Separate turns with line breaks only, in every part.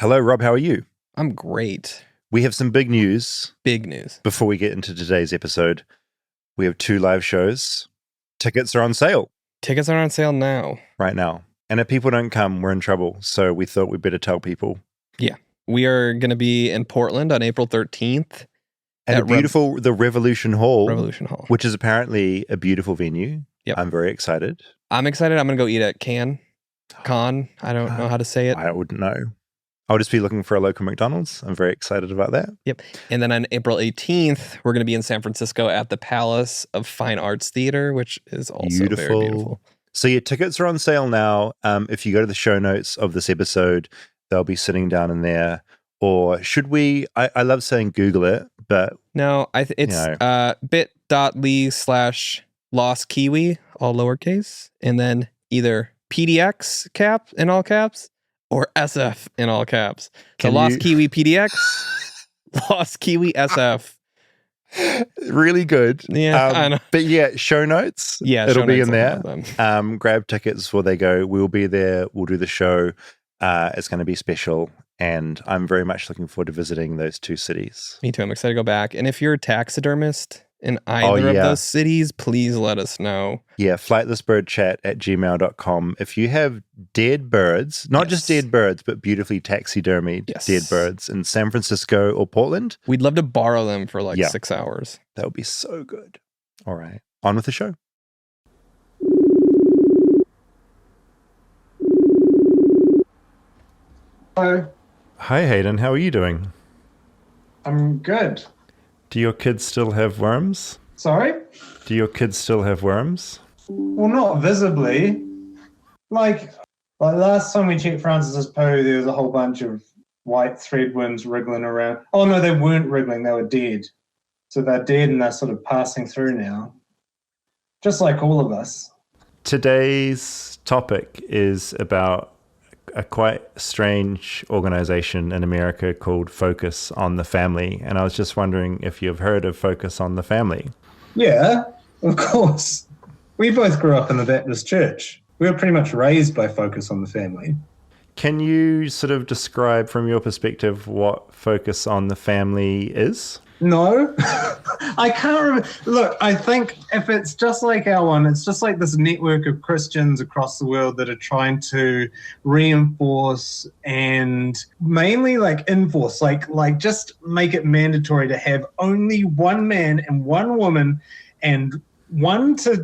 Hello, Rob. How are you?
I'm great.
We have some big news.
Big news.
Before we get into today's episode, we have 2 live shows. Tickets are on sale
Tickets are on sale now.
right now. And if people don't come, we're in trouble. So we thought we'd better tell people.
Yeah. We are going to be in Portland on April 13th.
At the Revolution Hall.
Revolution Hall.
Which is apparently a beautiful venue.
Yep.
I'm very excited.
I'm excited. I'm going to go eat at Con. I don't know how to say it.
I wouldn't know. I'll just be looking for a local McDonald's. I'm very excited about that.
Yep. And then on April 18th, we're going to be in San Francisco at the Palace of Fine Arts Theater, which is also very beautiful.
So your tickets are on sale now. If you go to the show notes of this episode, they'll be sitting down in there. Or should we? I love saying Google it, but
no, it's bit.ly/lostkiwi, all lowercase, and then either PDX cap in all caps or SF in all caps. So Lost Kiwi PDX, Lost Kiwi SF.
Really good.
Yeah, I know.
But yeah, show notes.
Yeah,
it'll be in there. Grab tickets before they go. We'll be there. We'll do the show. It's going to be special. And I'm very much looking forward to visiting those 2 cities.
Me too. I'm excited to go back. And if you're a taxidermist in either of those cities, please let us know.
Yeah, flightlessbirdchat@gmail.com. If you have dead birds, not just dead birds, but beautifully taxidermied dead birds in San Francisco or Portland,
we'd love to borrow them for 6 hours.
That would be so good. All right, on with the show.
Hello.
Hi, Hayden. How are you doing?
I'm good.
Do your kids still have worms?
Sorry?
Do your kids still have worms?
Well, not visibly. Like last time we checked Francis's poo, there was a whole bunch of white threadworms wriggling around. Oh, no, they weren't wriggling. They were dead. So they're dead and they're sort of passing through now. Just like all of us.
Today's topic is about a quite strange organization in America called Focus on the Family. And I was just wondering if you've heard of Focus on the Family.
Yeah, of course. We both grew up in the Baptist church. We were pretty much raised by Focus on the Family.
Can you sort of describe from your perspective what Focus on the Family is?
No, I can't remember. Look, I think if it's just like our one, it's just like this network of Christians across the world that are trying to reinforce and mainly enforce, just make it mandatory to have only one man and one woman and 1 to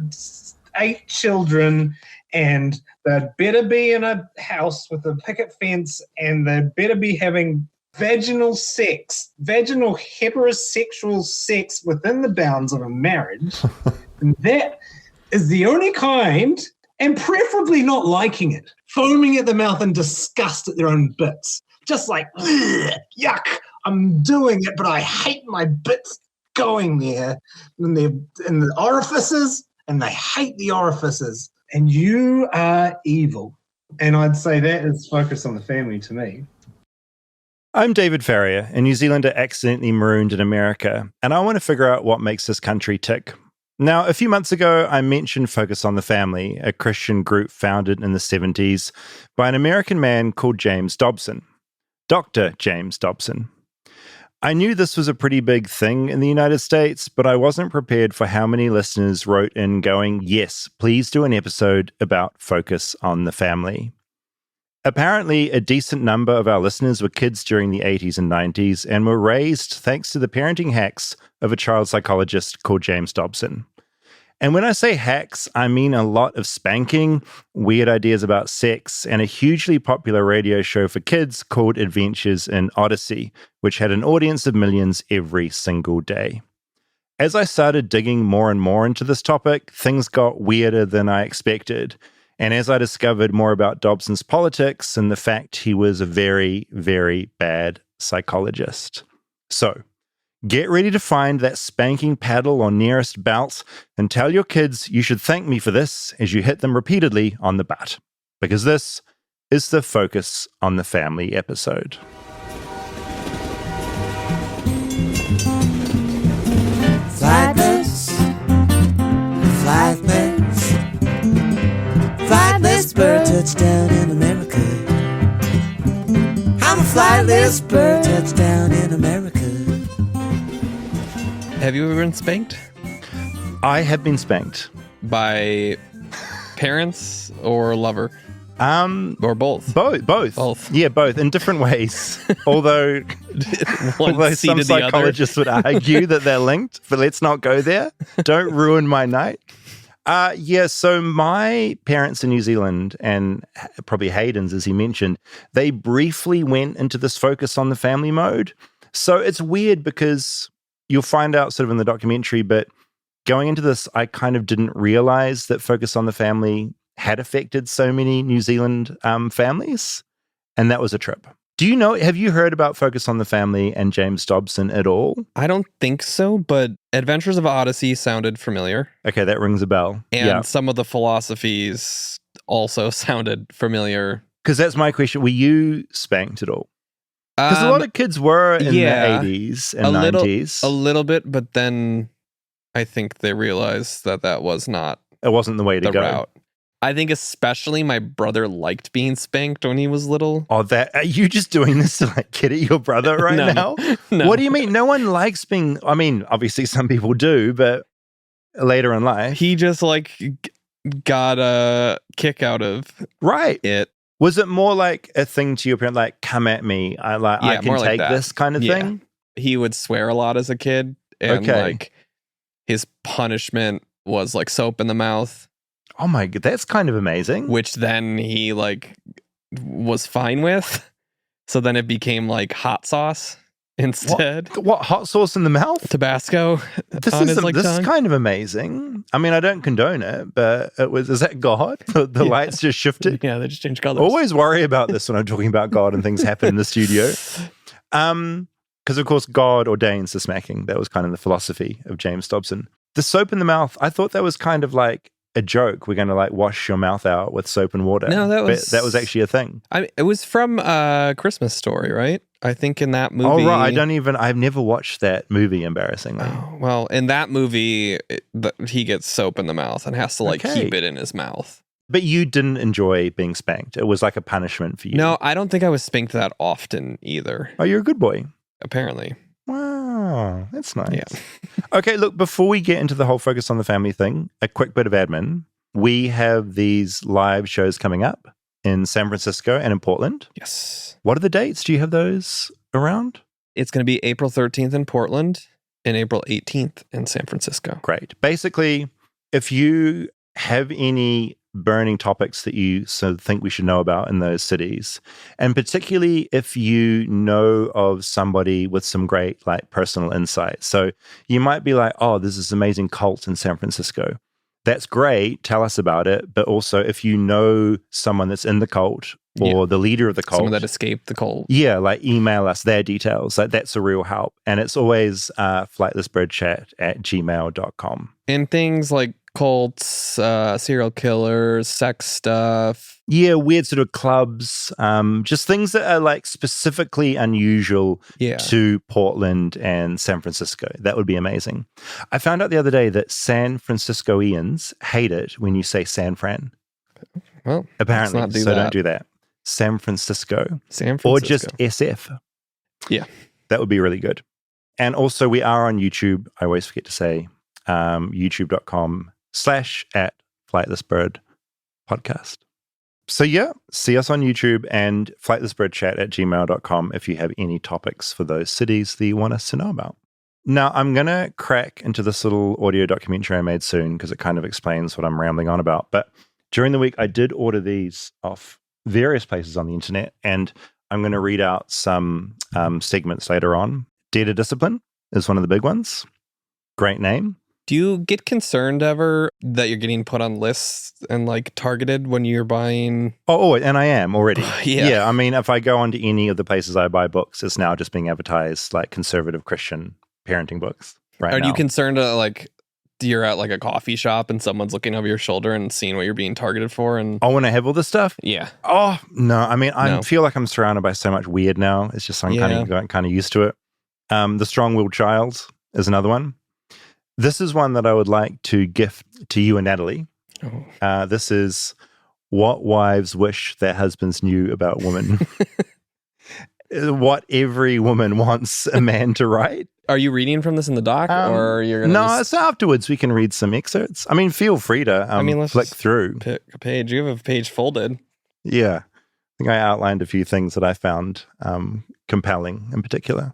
8 children, and they'd better be in a house with a picket fence, and they'd better be having vaginal heterosexual sex within the bounds of a marriage. And that is the only kind, and preferably not liking it, foaming at the mouth in disgust at their own bits. Just like, yuck, I'm doing it, but I hate my bits going there. And they're in the orifices, and they hate the orifices. And you are evil. And I'd say that is Focus on the Family to me.
I'm David Farrier, a New Zealander accidentally marooned in America, and I want to figure out what makes this country tick. Now, a few months ago, I mentioned Focus on the Family, a Christian group founded in the 70s by an American man called James Dobson, Dr. James Dobson. I knew this was a pretty big thing in the United States, but I wasn't prepared for how many listeners wrote in going, yes, please do an episode about Focus on the Family. Apparently, a decent number of our listeners were kids during the 80s and 90s and were raised thanks to the parenting hacks of a child psychologist called James Dobson. And when I say hacks, I mean a lot of spanking, weird ideas about sex, and a hugely popular radio show for kids called Adventures in Odyssey, which had an audience of millions every single day. As I started digging more and more into this topic, things got weirder than I expected. And as I discovered more about Dobson's politics and the fact he was a very, very bad psychologist. So, get ready to find that spanking paddle or nearest belt and tell your kids you should thank me for this as you hit them repeatedly on the butt. Because this is the Focus on the Family episode.
Flightless, flightless. Flightless bird touchdown in America. How I'm a flightless bird, touchdown in America.
Have you ever been spanked?
I have been spanked.
By parents or lover? Or both?
Both. Yeah, both in different ways. Although some psychologists would argue that they're linked, but let's not go there. Don't ruin my night. So my parents in New Zealand, and probably Hayden's, as he mentioned, they briefly went into this focus on the family mode. So it's weird because you'll find out sort of in the documentary, but going into this, I kind of didn't realize that focus on the family had affected so many New Zealand families, and that was a trip. Have you heard about Focus on the Family and James Dobson at all?
I don't think so, but Adventures of Odyssey sounded familiar.
Okay, that rings a bell.
And some of the philosophies also sounded familiar.
Because that's my question. Were you spanked at all? Because a lot of kids were in the 80s and 90s.
A little bit, but then I think they realized that was not...
It wasn't the way to go.
Route. I think especially my brother liked being spanked when he was little.
Oh, are you just doing this to like get at your brother right now?
No.
What do you mean? No one likes being, I mean, obviously some people do, but later in life.
He just got a kick out of it.
Was it more like a thing to your parent, like, come at me, I can take this kind of thing?
He would swear a lot as a kid, and his punishment was like soap in the mouth.
Oh my god, that's kind of amazing.
Which then he was fine with. So then it became like hot sauce instead.
What hot sauce in the mouth?
Tabasco.
This is kind of amazing. I mean, I don't condone it, but is that God? The lights just shifted?
Yeah, they just changed colors.
Always worry about this when I'm talking about God and things happen in the studio. Because of course God ordains the smacking. That was kind of the philosophy of James Dobson. The soap in the mouth, I thought that was kind of like a joke. We're going to like wash your mouth out with soap and water.
No, that was
actually a thing.
It was from Christmas Story, right? I think in that movie.
Oh right, I've never watched that movie. Embarrassingly.
Oh, well, in that movie, he gets soap in the mouth and has to keep it in his mouth.
But you didn't enjoy being spanked. It was like a punishment for you.
No, I don't think I was spanked that often either.
Oh, you're a good boy.
Apparently.
Wow, that's nice.
Yeah.
Okay, look, before we get into the whole Focus on the Family thing, a quick bit of admin. We have these live shows coming up in San Francisco and in Portland.
Yes.
What are the dates? Do you have those around?
It's going to be April 13th in Portland and April 18th in San Francisco.
Great. Basically, if you have any burning topics that you think we should know about in those cities, and particularly if you know of somebody with some great personal insight. So you might be like, oh, there's this amazing cult in San Francisco. That's great. Tell us about it. But also if you know someone that's in the cult or the leader of the cult.
Someone that escaped the cult.
Yeah, email us their details. That's a real help. And it's always flightlessbirdchat@gmail.com.
And things like cults, serial killers, sex stuff.
Yeah, weird sort of clubs. Just things that are specifically unusual to Portland and San Francisco. That would be amazing. I found out the other day that San Franciscoians hate it when you say San Fran.
Well,
apparently,
let's not do that.
Don't do that. San Francisco.
San Francisco.
Or just SF.
Yeah.
That would be really good. And also we are on YouTube. I always forget to say youtube.com/@flightlessbirdpodcast. So yeah, see us on YouTube and flightlessbirdchat@gmail.com if you have any topics for those cities that you want us to know about. Now, I'm going to crack into this little audio documentary I made soon because it kind of explains what I'm rambling on about. But during the week, I did order these off various places on the internet, and I'm going to read out some segments later on. Data Discipline is one of the big ones. Great name.
Do you get concerned ever that you're getting put on lists and targeted when you're buying?
Oh, and I am already.
Yeah.
I mean, if I go onto any of the places I buy books, it's now just being advertised like conservative Christian parenting books. Right now.
Are you concerned you're at a coffee shop and someone's looking over your shoulder and seeing what you're being targeted for? And
when I have all this stuff?
Yeah.
Oh, no. I mean, I feel like I'm surrounded by so much weird now. It's just I'm kind of used to it. The Strong-Willed Child is another one. This is one that I would like to gift to you and Natalie. Oh. This is What Wives Wish Their Husbands Knew About Women. what every woman wants a man to write.
Are you reading from this in the doc, or you're gonna?
No, so afterwards we can read some excerpts. I mean, feel free to
let's
flick
just
through.
pick a page. You have a page folded.
Yeah, I think I outlined a few things that I found compelling in particular.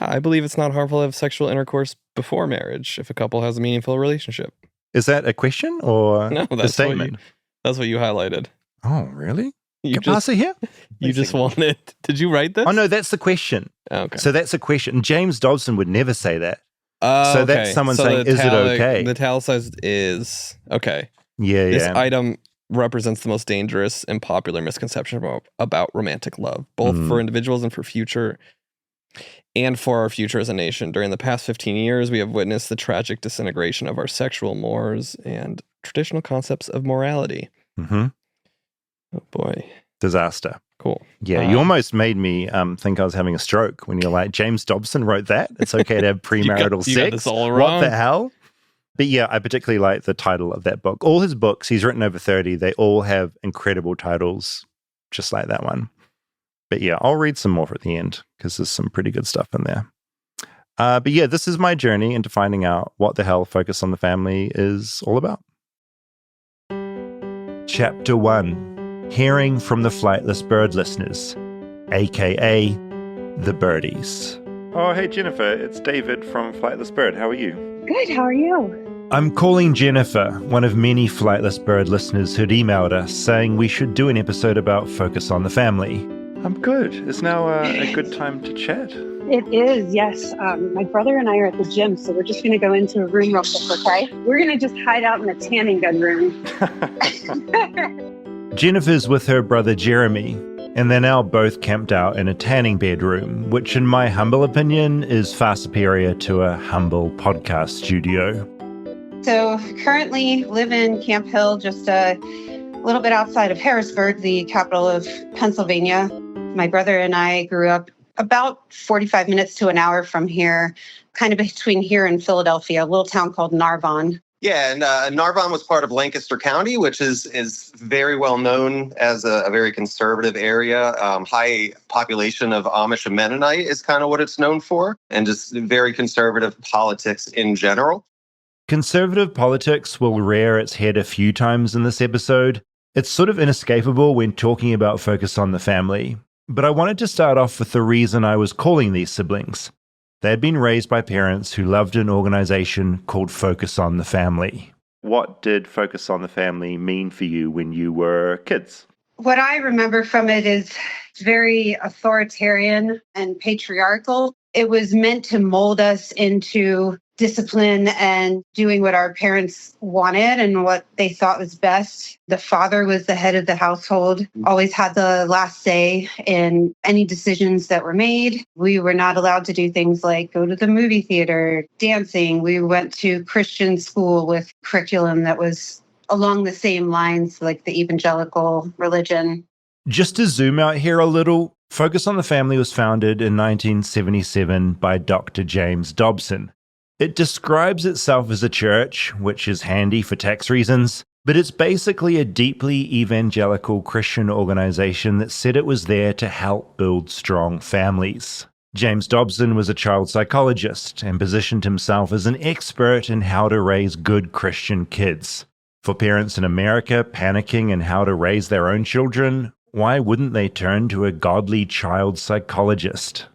I believe it's not harmful to have sexual intercourse before marriage if a couple has a meaningful relationship.
Is that a question or a statement?
That's what you highlighted.
Oh, really?
You
pass it here?
You just wanted. Did you write this?
Oh, no, that's the question.
Okay.
So that's a question. James Dobson would never say that.
So
that's someone saying, is it okay?
The italicized is okay.
Yeah,
This item represents the most dangerous and popular misconception about romantic love, both for individuals and for our future as a nation. During the past 15 years, we have witnessed the tragic disintegration of our sexual mores and traditional concepts of morality.
Mm-hmm.
Oh, boy.
Disaster.
Cool.
Yeah, you almost made me think I was having a stroke when you're like, James Dobson wrote that. It's okay to have premarital sex.
You got this all wrong.
What the hell? But yeah, I particularly like the title of that book. All his books, he's written over 30, they all have incredible titles, just like that one. But yeah, I'll read some more at the end because there's some pretty good stuff in there. But yeah, this is my journey into finding out what the hell Focus on the Family is all about. Chapter 1, Hearing from the Flightless Bird Listeners, aka the Birdies. Oh, hey Jennifer, it's David from Flightless Bird. How are you?
Good, how are you?
I'm calling Jennifer, one of many Flightless Bird listeners who'd emailed us saying we should do an episode about Focus on the Family. I'm good. Is now a good time to chat?
It is, yes. My brother and I are at the gym, so we're just going to go into a room real quick, okay? We're going to just hide out in the tanning gun room.
Jennifer's with her brother Jeremy, and they're now both camped out in a tanning bedroom, which in my humble opinion is far superior to a humble podcast studio.
So currently live in Camp Hill, just a little bit outside of Harrisburg, the capital of Pennsylvania. My brother and I grew up about 45 minutes to an hour from here, kind of between here and Philadelphia, a little town called Narvon.
Yeah, and Narvon was part of Lancaster County, which is very well known as a very conservative area. High population of Amish and Mennonite is kind of what it's known for, and just very conservative politics in general.
Conservative politics will rear its head a few times in this episode. It's sort of inescapable when talking about Focus on the Family. But I wanted to start off with the reason I was calling these siblings. They had been raised by parents who loved an organization called Focus on the Family. What did Focus on the Family mean for you when you were kids?
What I remember from it is very authoritarian and patriarchal. It was meant to mold us into discipline and doing what our parents wanted and what they thought was best. The father was the head of the household, always had the last say in any decisions that were made. We were not allowed to do things like go to the movie theater, dancing. We went to Christian school with curriculum that was along the same lines, like the evangelical religion.
Just to zoom out here a little, Focus on the Family was founded in 1977 by Dr. James Dobson. It describes itself as a church, which is handy for tax reasons, but it's basically a deeply evangelical Christian organization that said it was there to help build strong families. James Dobson was a child psychologist and positioned himself as an expert in how to raise good Christian kids. For parents in America panicking in how to raise their own children, why wouldn't they turn to a godly child psychologist?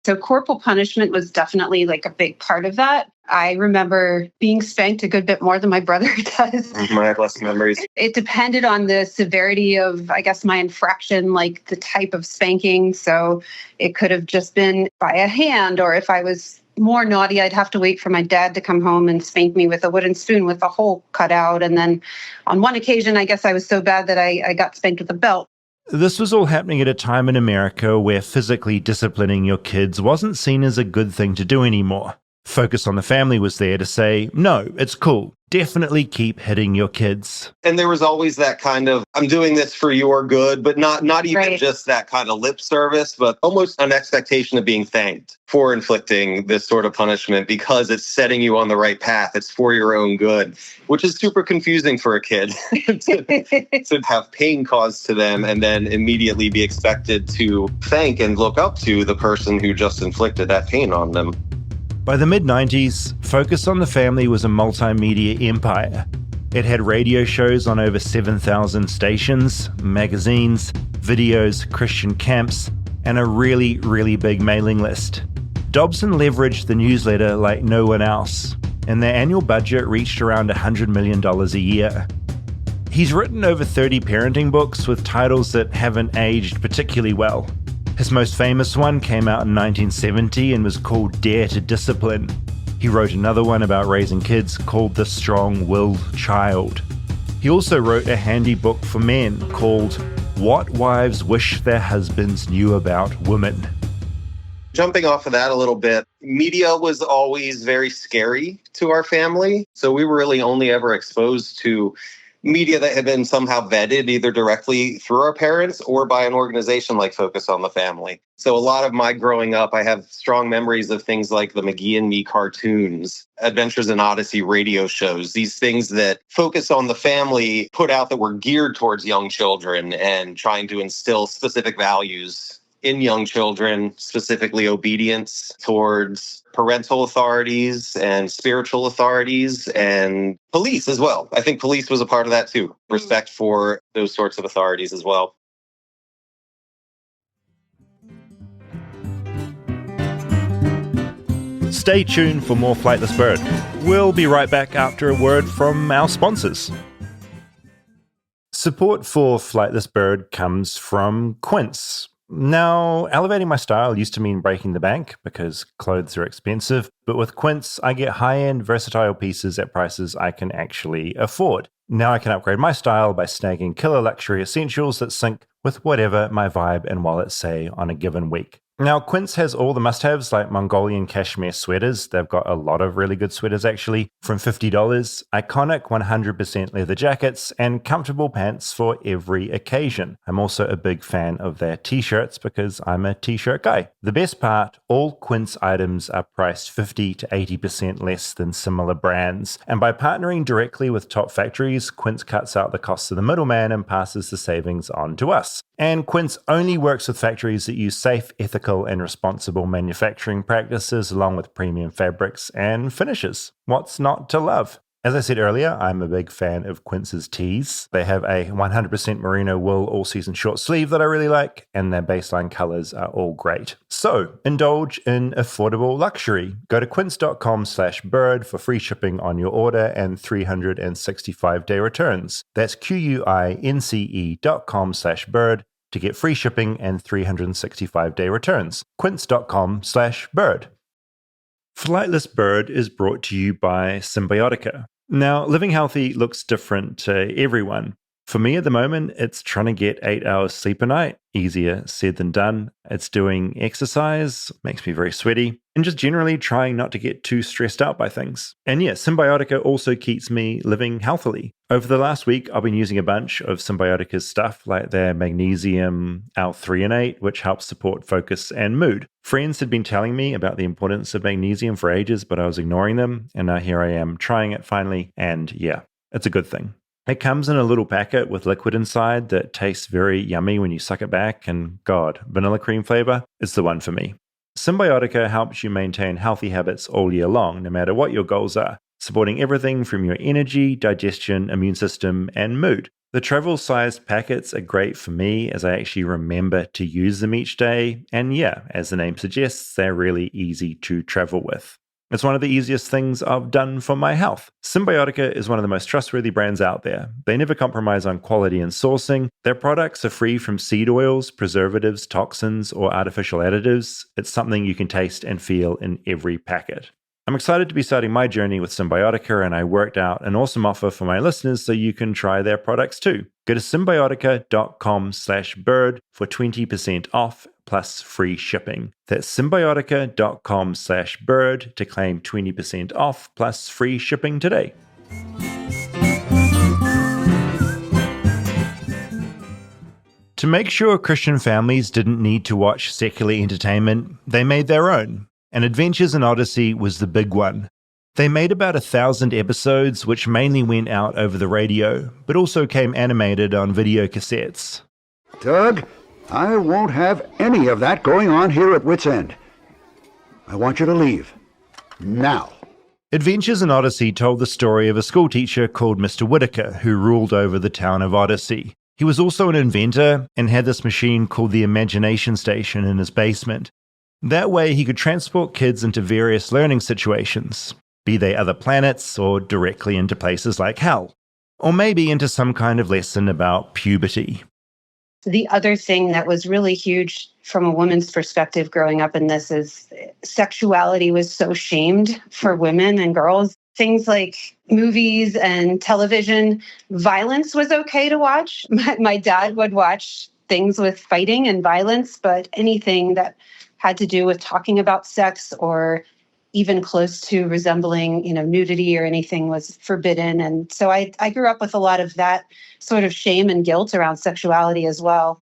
So corporal punishment was definitely like a big part of that. I remember being spanked a good bit more than my brother does.
I have less memories.
It depended on the severity of, I guess, my infraction, like the type of spanking. So it could have just been by a hand, or if I was more naughty, I'd have to wait for my dad to come home and spank me with a wooden spoon with a hole cut out. And then on one occasion, I guess I was so bad that I got spanked with a belt.
This was all happening at a time in America where physically disciplining your kids wasn't seen as a good thing to do anymore. Focus on the Family was there to say, no, it's cool. Definitely keep hitting your kids.
And there was always that kind of, I'm doing this for your good, but not even just that kind of lip service, but almost an expectation of being thanked for inflicting this sort of punishment because it's setting you on the right path. It's for your own good, which is super confusing for a kid to have pain caused to them and then immediately be expected to thank and look up to the person who just inflicted that pain on them.
By the mid-90s, Focus on the Family was a multimedia empire. It had radio shows on over 7,000 stations, magazines, videos, Christian camps, and a really, really big mailing list. Dobson leveraged the newsletter like no one else, and their annual budget reached around $100 million a year. He's written over 30 parenting books with titles that haven't aged particularly well. His most famous one came out in 1970 and was called Dare to Discipline. He wrote another one about raising kids called The Strong-Willed Child. He also wrote a handy book for men called What Wives Wish Their Husbands Knew About Women.
Jumping off of that a little bit, media was always very scary to our family. So we were really only ever exposed to media that had been somehow vetted either directly through our parents or by an organization like Focus on the Family. So a lot of my growing up, I have strong memories of things like the McGee and Me cartoons, Adventures in Odyssey radio shows, these things that Focus on the Family put out that were geared towards young children and trying to instill specific values in young children, specifically obedience towards parental authorities and spiritual authorities and police as well. I think police was a part of that too. Respect for those sorts of authorities as well.
Stay tuned for more Flightless Bird. We'll be right back after a word from our sponsors. Support for Flightless Bird comes from Quince. Now, elevating my style used to mean breaking the bank because clothes are expensive, but with Quince, I get high-end, versatile pieces at prices I can actually afford. Now I can upgrade my style by snagging killer luxury essentials that sync with whatever my vibe and wallet say on a given week. Now, Quince has all the must-haves like Mongolian cashmere sweaters. They've got a lot of really good sweaters, actually, from $50, iconic 100% leather jackets, and comfortable pants for every occasion. I'm also a big fan of their t-shirts because I'm a t-shirt guy. The best part, all Quince items are priced 50 to 80% less than similar brands. And by partnering directly with top factories, Quince cuts out the costs of the middleman and passes the savings on to us. And Quince only works with factories that use safe, ethical, and responsible manufacturing practices along with premium fabrics and finishes. What's not to love? As I said earlier, I'm a big fan of Quince's tees. They have a 100% merino wool all-season short sleeve that I really like, and their baseline colors are all great. So, indulge in affordable luxury. Go to quince.com/bird for free shipping on your order and 365-day returns. That's QUINCE.com/bird to get free shipping and 365-day returns. Quince.com/bird. Flightless Bird is brought to you by Symbiotica. Now, living healthy looks different to everyone. For me at the moment, it's trying to get 8 hours sleep a night. Easier said than done. It's doing exercise, makes me very sweaty, and just generally trying not to get too stressed out by things. And yeah, Symbiotica also keeps me living healthily. Over the last week, I've been using a bunch of Symbiotica's stuff like their magnesium L-threonate, which helps support focus and mood. Friends had been telling me about the importance of magnesium for ages, but I was ignoring them, and now here I am trying it finally, and yeah, it's a good thing. It comes in a little packet with liquid inside that tastes very yummy when you suck it back, and God, vanilla cream flavor is the one for me. Symbiotica helps you maintain healthy habits all year long, no matter what your goals are, supporting everything from your energy, digestion, immune system, and mood. The travel-sized packets are great for me as I actually remember to use them each day, and yeah, as the name suggests, they're really easy to travel with. It's one of the easiest things I've done for my health. Symbiotica is one of the most trustworthy brands out there. They never compromise on quality and sourcing. Their products are free from seed oils, preservatives, toxins, or artificial additives. It's something you can taste and feel in every packet. I'm excited to be starting my journey with Symbiotica, and I worked out an awesome offer for my listeners so you can try their products too. Go to symbiotica.com/bird for 20% off plus free shipping. That's symbiotica.com/bird to claim 20% off plus free shipping today. To make sure Christian families didn't need to watch secular entertainment, they made their own, and Adventures in Odyssey was the big one. They made about 1,000 episodes, which mainly went out over the radio, but also came animated on video cassettes.
Doug, I won't have any of that going on here at Wits End. I want you to leave. Now.
Adventures in Odyssey told the story of a schoolteacher called Mr. Whitaker who ruled over the town of Odyssey. He was also an inventor and had this machine called the Imagination Station in his basement. That way he could transport kids into various learning situations, be they other planets or directly into places like hell, or maybe into some kind of lesson about puberty.
The other thing that was really huge from a woman's perspective growing up in this is sexuality was so shamed for women and girls. Things like movies and television, violence was okay to watch. My dad would watch things with fighting and violence, but anything that had to do with talking about sex or even close to resembling, nudity or anything was forbidden. And so I grew up with a lot of that sort of shame and guilt around sexuality as well.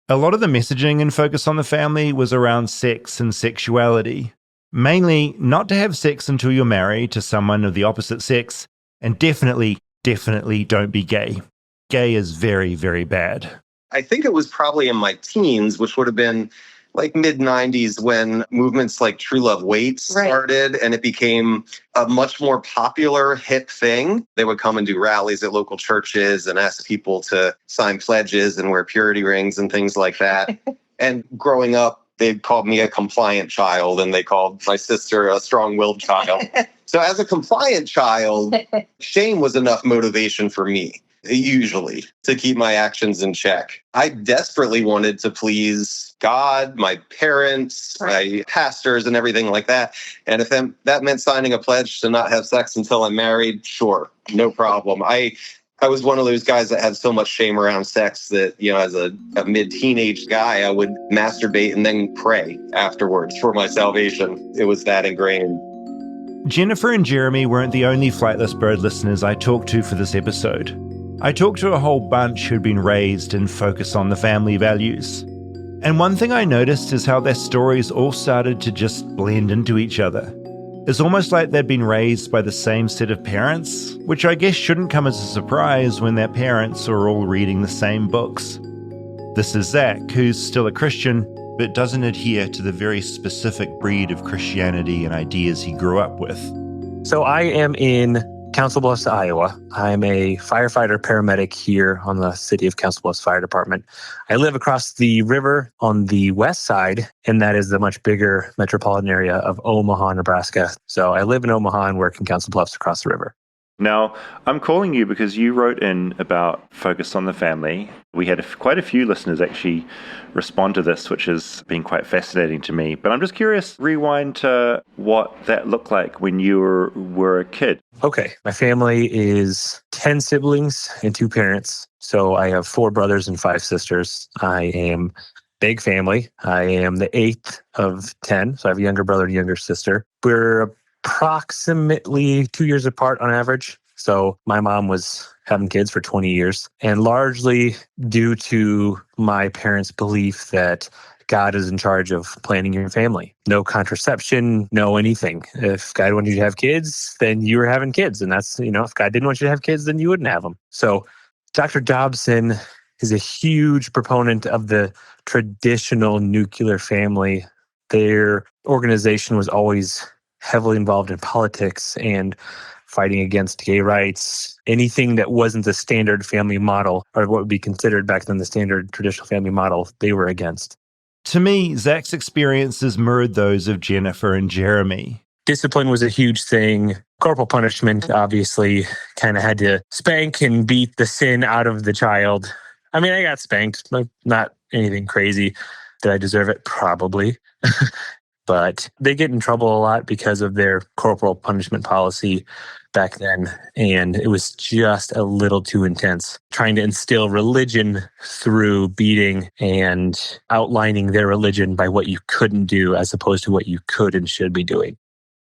A lot of the messaging and focus on the family was around sex and sexuality. Mainly, not to have sex until you're married to someone of the opposite sex, and definitely don't be gay. Gay is very, very bad.
I think it was probably in my teens, which would have been like mid-90s when movements like True Love Waits started, and it became a much more popular, hip thing. They would come and do rallies at local churches and ask people to sign pledges and wear purity rings and things like that. And growing up, they called me a compliant child, and they called my sister a strong-willed child. So as a compliant child, shame was enough motivation for me, usually, to keep my actions in check. I desperately wanted to please God, my parents, my pastors, and everything like that. And if that meant signing a pledge to not have sex until I'm married, sure, no problem. I was one of those guys that had so much shame around sex that, as a mid-teenage guy, I would masturbate and then pray afterwards for my salvation. It was that ingrained.
Jennifer and Jeremy weren't the only Flightless Bird listeners I talked to for this episode. I talked to a whole bunch who'd been raised and focus on the family values. And one thing I noticed is how their stories all started to just blend into each other. It's almost like they'd been raised by the same set of parents, which I guess shouldn't come as a surprise when their parents are all reading the same books. This is Zach, who's still a Christian, but doesn't adhere to the very specific breed of Christianity and ideas he grew up with.
So I am in Council Bluffs, Iowa. I'm a firefighter paramedic here on the City of Council Bluffs Fire Department. I live across the river on the west side, and that is the much bigger metropolitan area of Omaha, Nebraska. So I live in Omaha and work in Council Bluffs across the river.
Now, I'm calling you because you wrote in about focus on the family. We had quite a few listeners actually respond to this, which has been quite fascinating to me. But I'm just curious, rewind to what that looked like when you were a kid.
Okay. My family is 10 siblings and 2 parents. So I have 4 brothers and 5 sisters. I am big family. I am the 8th of 10. So I have a younger brother and a younger sister. We're approximately 2 years apart on average. So my mom was having kids for 20 years, and largely due to my parents' belief that God is in charge of planning your family. No contraception, no anything. If God wanted you to have kids, then you were having kids. And that's, if God didn't want you to have kids, then you wouldn't have them. So Dr. Dobson is a huge proponent of the traditional nuclear family. Their organization was always heavily involved in politics and fighting against gay rights, anything that wasn't the standard family model or what would be considered back then the standard traditional family model, they were against.
To me, Zach's experiences mirrored those of Jennifer and Jeremy.
Discipline was a huge thing. Corporal punishment, obviously, kind of had to spank and beat the sin out of the child. I mean, I got spanked, but not anything crazy. Did I deserve it? Probably. but they get in trouble a lot because of their corporal punishment policy back then. And it was just a little too intense, trying to instill religion through beating and outlining their religion by what you couldn't do as opposed to what you could and should be doing.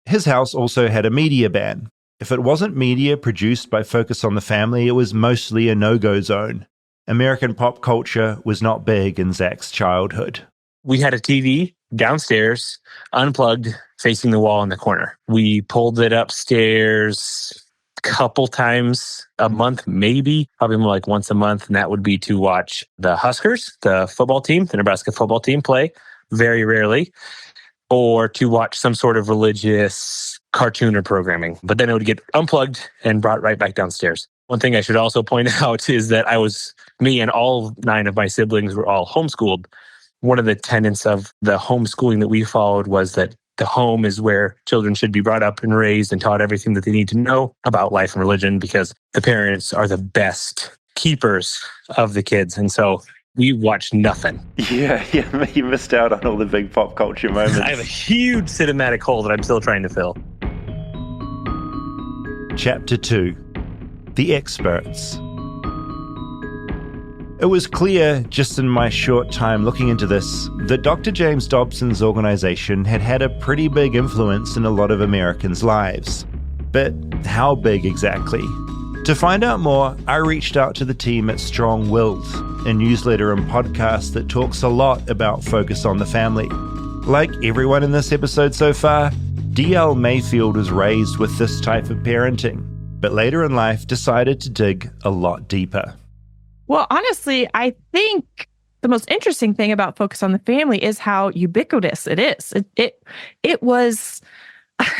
His house also had a media ban. If it wasn't media produced by Focus on the Family, it was mostly a no-go zone. American pop culture was not big in Zach's childhood.
We had a TV downstairs, unplugged, facing the wall in the corner. We pulled it upstairs a couple times a month, maybe, probably more like once a month. And that would be to watch the Huskers, the football team, the Nebraska football team play, very rarely, or to watch some sort of religious cartoon or programming. But then it would get unplugged and brought right back downstairs. One thing I should also point out is that me and all 9 of my siblings were all homeschooled. One of the tenets of the homeschooling that we followed was that the home is where children should be brought up and raised and taught everything that they need to know about life and religion, because the parents are the best keepers of the kids. And so we watched nothing.
Yeah, you missed out on all the big pop culture moments.
I have a huge cinematic hole that I'm still trying to fill.
Chapter 2. The Experts. It was clear, just in my short time looking into this, that Dr. James Dobson's organization had had a pretty big influence in a lot of Americans' lives. But how big exactly? To find out more, I reached out to the team at Strong Willed, a newsletter and podcast that talks a lot about Focus on the Family. Like everyone in this episode so far, D.L. Mayfield was raised with this type of parenting, but later in life decided to dig a lot deeper.
Well, honestly, I think the most interesting thing about Focus on the Family is how ubiquitous it is. It was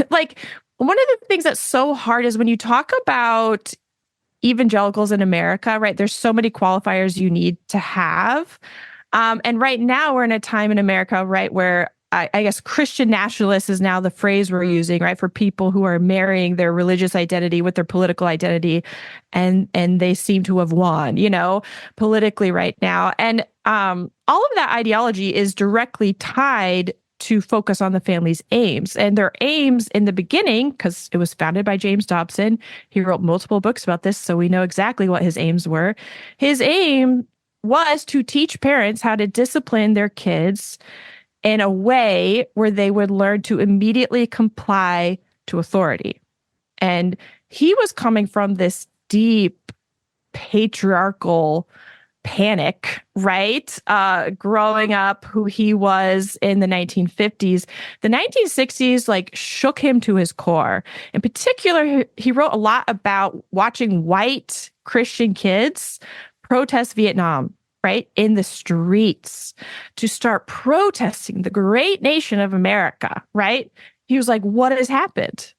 like, one of the things that's so hard is when you talk about evangelicals in America, right? There's so many qualifiers you need to have. And right now we're in a time in America, right, where I guess Christian nationalist is now the phrase we're using, right, for people who are marrying their religious identity with their political identity, and they seem to have won, politically right now. And all of that ideology is directly tied to Focus on the Family's aims. And their aims in the beginning, because it was founded by James Dobson, he wrote multiple books about this, so we know exactly what his aims were. His aim was to teach parents how to discipline their kids in a way where they would learn to immediately comply to authority. And he was coming from this deep patriarchal panic, right? Growing up who he was in the 1950s. The 1960s shook him to his core. In particular, he wrote a lot about watching white Christian kids protest Vietnam, right, in the streets, to start protesting the great nation of America, right? He was like, what has happened?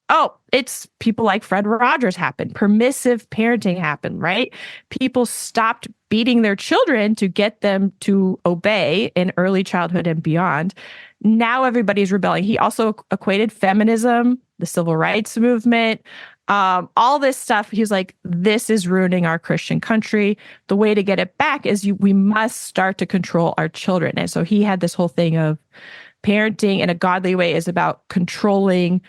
Oh, it's people like Fred Rogers happened. Permissive parenting happened, right? People stopped beating their children to get them to obey in early childhood and beyond. Now everybody's rebelling. He also equated feminism, the civil rights movement, all this stuff. He was like, this is ruining our Christian country. The way to get it back is we must start to control our children. And so he had this whole thing of parenting in a godly way is about controlling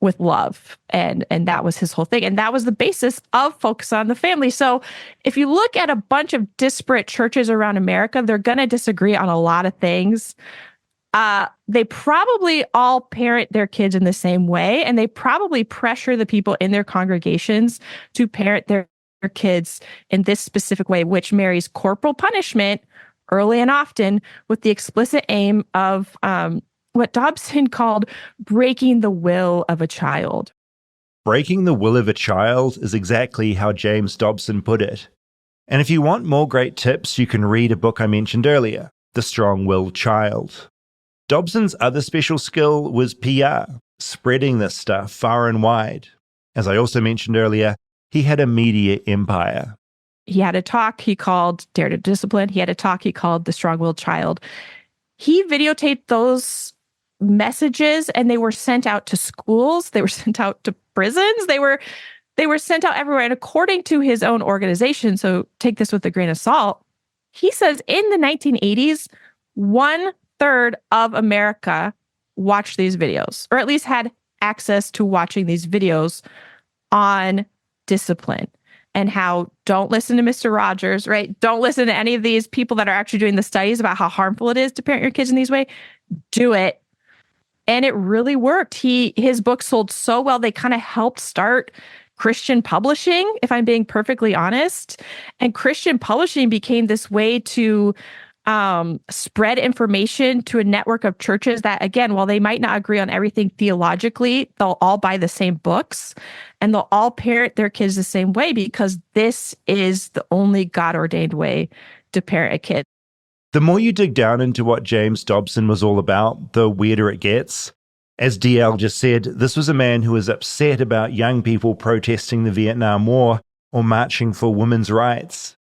with love. And that was his whole thing. And that was the basis of Focus on the Family. So if you look at a bunch of disparate churches around America, they're going to disagree on a lot of things. They probably all parent their kids in the same way, and they probably pressure the people in their congregations to parent their kids in this specific way, which marries corporal punishment early and often with the explicit aim of what Dobson called breaking the will of a child.
Breaking the will of a child is exactly how James Dobson put it. And if you want more great tips, you can read a book I mentioned earlier, The Strong-Willed Child. Dobson's other special skill was PR, spreading this stuff far and wide. As I also mentioned earlier, he had a media empire.
He had a talk he called Dare to Discipline. He had a talk he called The Strong-Willed Child. He videotaped those messages, and they were sent out to schools. They were sent out to prisons. They were sent out everywhere. And according to his own organization, so take this with a grain of salt, he says in the 1980s, 1 1/3 of America watched these videos, or at least had access to watching these videos on discipline and how don't listen to Mr. Rogers, right? Don't listen to any of these people that are actually doing the studies about how harmful it is to parent your kids in these ways. Do it. And it really worked. His book sold so well, they kind of helped start Christian publishing, if I'm being perfectly honest. And Christian publishing became this way to spread information to a network of churches that, again, while they might not agree on everything theologically, they'll all buy the same books and they'll all parent their kids the same way because this is the only God-ordained way to parent a kid.
The more you dig down into what James Dobson was all about, the weirder it gets. As DL just said, this was a man who was upset about young people protesting the Vietnam War or marching for women's rights.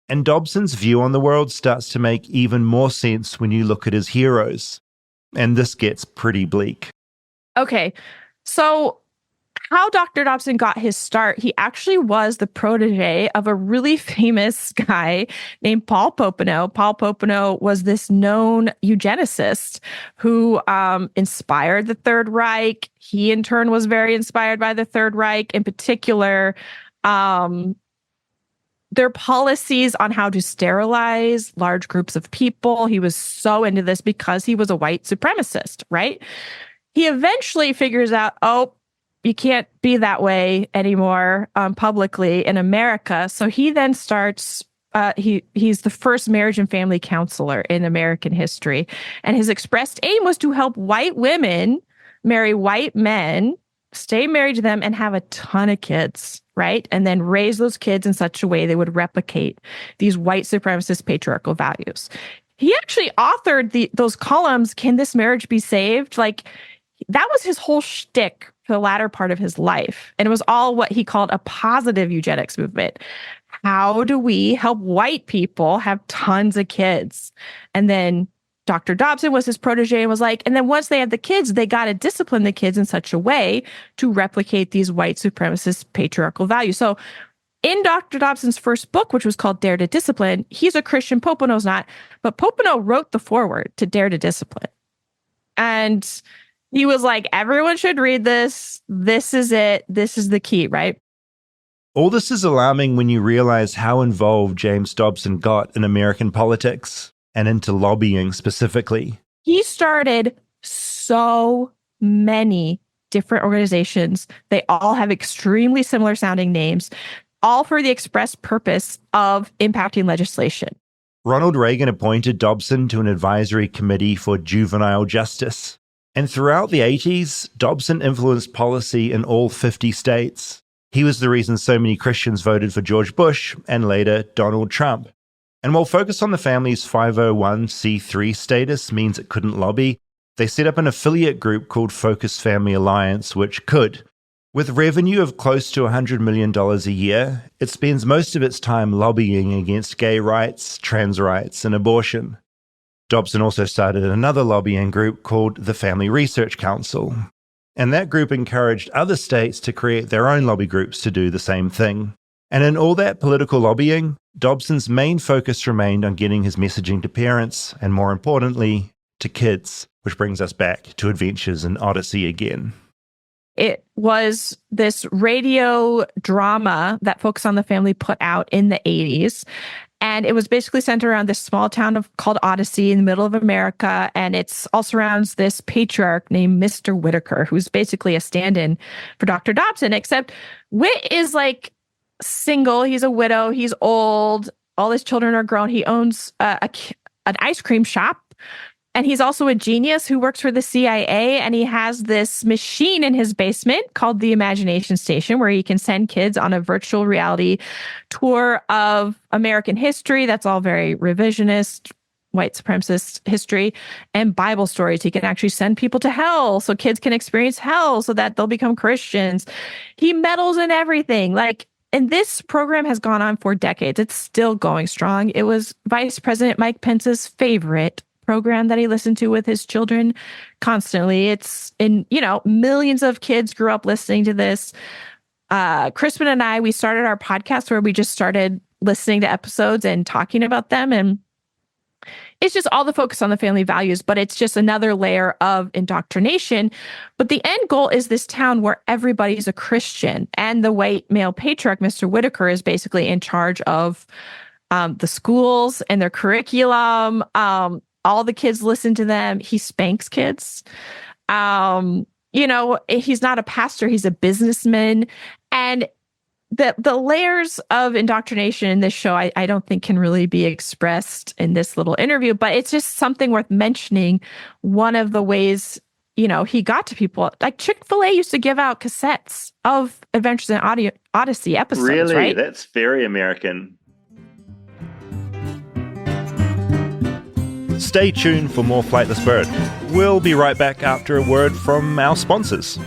And Dobson's view on the world starts to make even more sense when you look at his heroes. And this gets pretty bleak.
Okay, so how Dr. Dobson got his start, he actually was the protege of a really famous guy named Paul Popenoe. Paul Popenoe was this known eugenicist who inspired the Third Reich. He, in turn, was very inspired by the Third Reich. In particular, their policies on how to sterilize large groups of people. He was so into this because he was a white supremacist, right? He eventually figures out, you can't be that way anymore publicly in America. So he then starts, he's the first marriage and family counselor in American history. And his expressed aim was to help white women marry white men, stay married to them, and have a ton of kids, right? And then raise those kids in such a way they would replicate these white supremacist patriarchal values. He actually authored those columns, Can This Marriage Be Saved? Like, that was his whole shtick for the latter part of his life. And it was all what he called a positive eugenics movement. How do we help white people have tons of kids? And then Dr. Dobson was his protege and was like, and then once they had the kids, they got to discipline the kids in such a way to replicate these white supremacist patriarchal values. So in Dr. Dobson's first book, which was called Dare to Discipline, he's a Christian, Popenoe's not, but Popenoe wrote the foreword to Dare to Discipline. And he was like, everyone should read this. This is it. This is the key, right?
All this is alarming when you realize how involved James Dobson got in American politics and into lobbying specifically.
He started so many different organizations. They all have extremely similar sounding names, all for the express purpose of impacting legislation.
Ronald Reagan appointed Dobson to an advisory committee for juvenile justice. And throughout the 80s, Dobson influenced policy in all 50 states. He was the reason so many Christians voted for George Bush and later Donald Trump. And while Focus on the Family's 501c3 status means it couldn't lobby, they set up an affiliate group called Focus Family Alliance, which could. With revenue of close to $100 million a year, it spends most of its time lobbying against gay rights, trans rights, and abortion. Dobson also started another lobbying group called the Family Research Council. And that group encouraged other states to create their own lobby groups to do the same thing. And in all that political lobbying, Dobson's main focus remained on getting his messaging to parents, and more importantly, to kids, which brings us back to Adventures in Odyssey again.
It was this radio drama that Focus on the Family put out in the 80s. And it was basically centered around this small town called Odyssey in the middle of America. And it all surrounds this patriarch named Mr. Whitaker, who's basically a stand-in for Dr. Dobson, except Whit is like single. He's a widow. He's old. All his children are grown. He owns an ice cream shop. And he's also a genius who works for the CIA, and he has this machine in his basement called the Imagination Station, where he can send kids on a virtual reality tour of American history. That's all very revisionist, white supremacist history, and Bible stories. He can actually send people to hell so kids can experience hell so that they'll become Christians. He meddles in everything. And this program has gone on for decades. It's still going strong. It was Vice President Mike Pence's favorite program that he listened to with his children constantly. Millions of kids grew up listening to this. Crispin and I, we started our podcast where we just started listening to episodes and talking about them. And it's just all the focus on the family values, but it's just another layer of indoctrination. But the end goal is this town where everybody's a Christian. And the white male patriarch, Mr. Whitaker, is basically in charge of the schools and their curriculum. All the kids listen to them. He spanks kids. He's not a pastor, he's a businessman. And the layers of indoctrination in this show, I don't think can really be expressed in this little interview, but it's just something worth mentioning. One of the ways, he got to people, like Chick-fil-A used to give out cassettes of Adventures in Odyssey episodes,
really?
Right?
That's very American. Stay tuned for more Flightless Bird. We'll be right back after a word from our sponsors.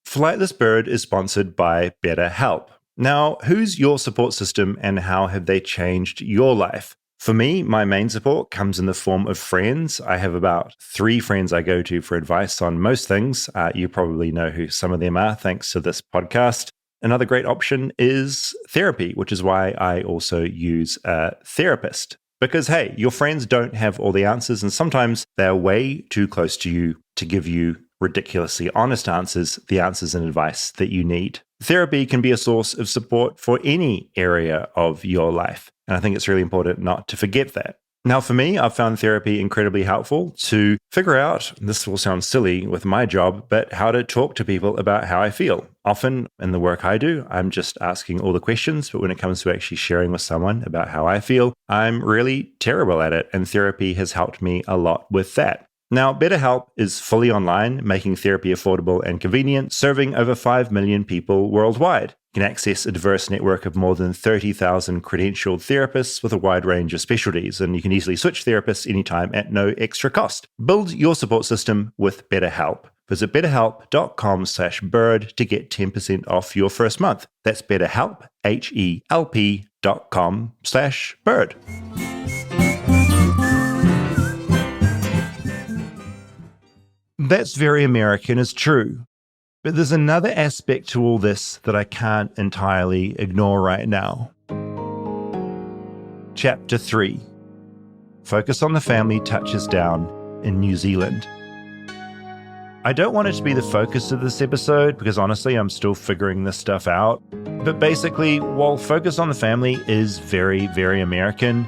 Flightless Bird is sponsored by BetterHelp. Now, who's your support system and how have they changed your life? For me, my main support comes in the form of friends. I have about 3 friends I go to for advice on most things. You probably know who some of them are thanks to this podcast. Another great option is therapy, which is why I also use a therapist. Because, hey, your friends don't have all the answers, and sometimes they're way too close to you to give you ridiculously honest answers, the answers and advice that you need. Therapy can be a source of support for any area of your life, and I think it's really important not to forget that. Now, for me, I've found therapy incredibly helpful to figure out, this will sound silly with my job, but how to talk to people about how I feel. Often in the work I do, I'm just asking all the questions, but when it comes to actually sharing with someone about how I feel, I'm really terrible at it, and therapy has helped me a lot with that. Now, BetterHelp is fully online, making therapy affordable and convenient, serving over 5 million people worldwide. You can access a diverse network of more than 30,000 credentialed therapists with a wide range of specialties, and you can easily switch therapists anytime at no extra cost. Build your support system with BetterHelp. Visit betterhelp.com/bird to get 10% off your first month. That's BetterHelp, HELP.com/bird. That's very American is true. But there's another aspect to all this that I can't entirely ignore right now. Chapter 3. Focus on the Family touches down in New Zealand. I don't want it to be the focus of this episode because honestly, I'm still figuring this stuff out. But basically, while Focus on the Family is very, very American,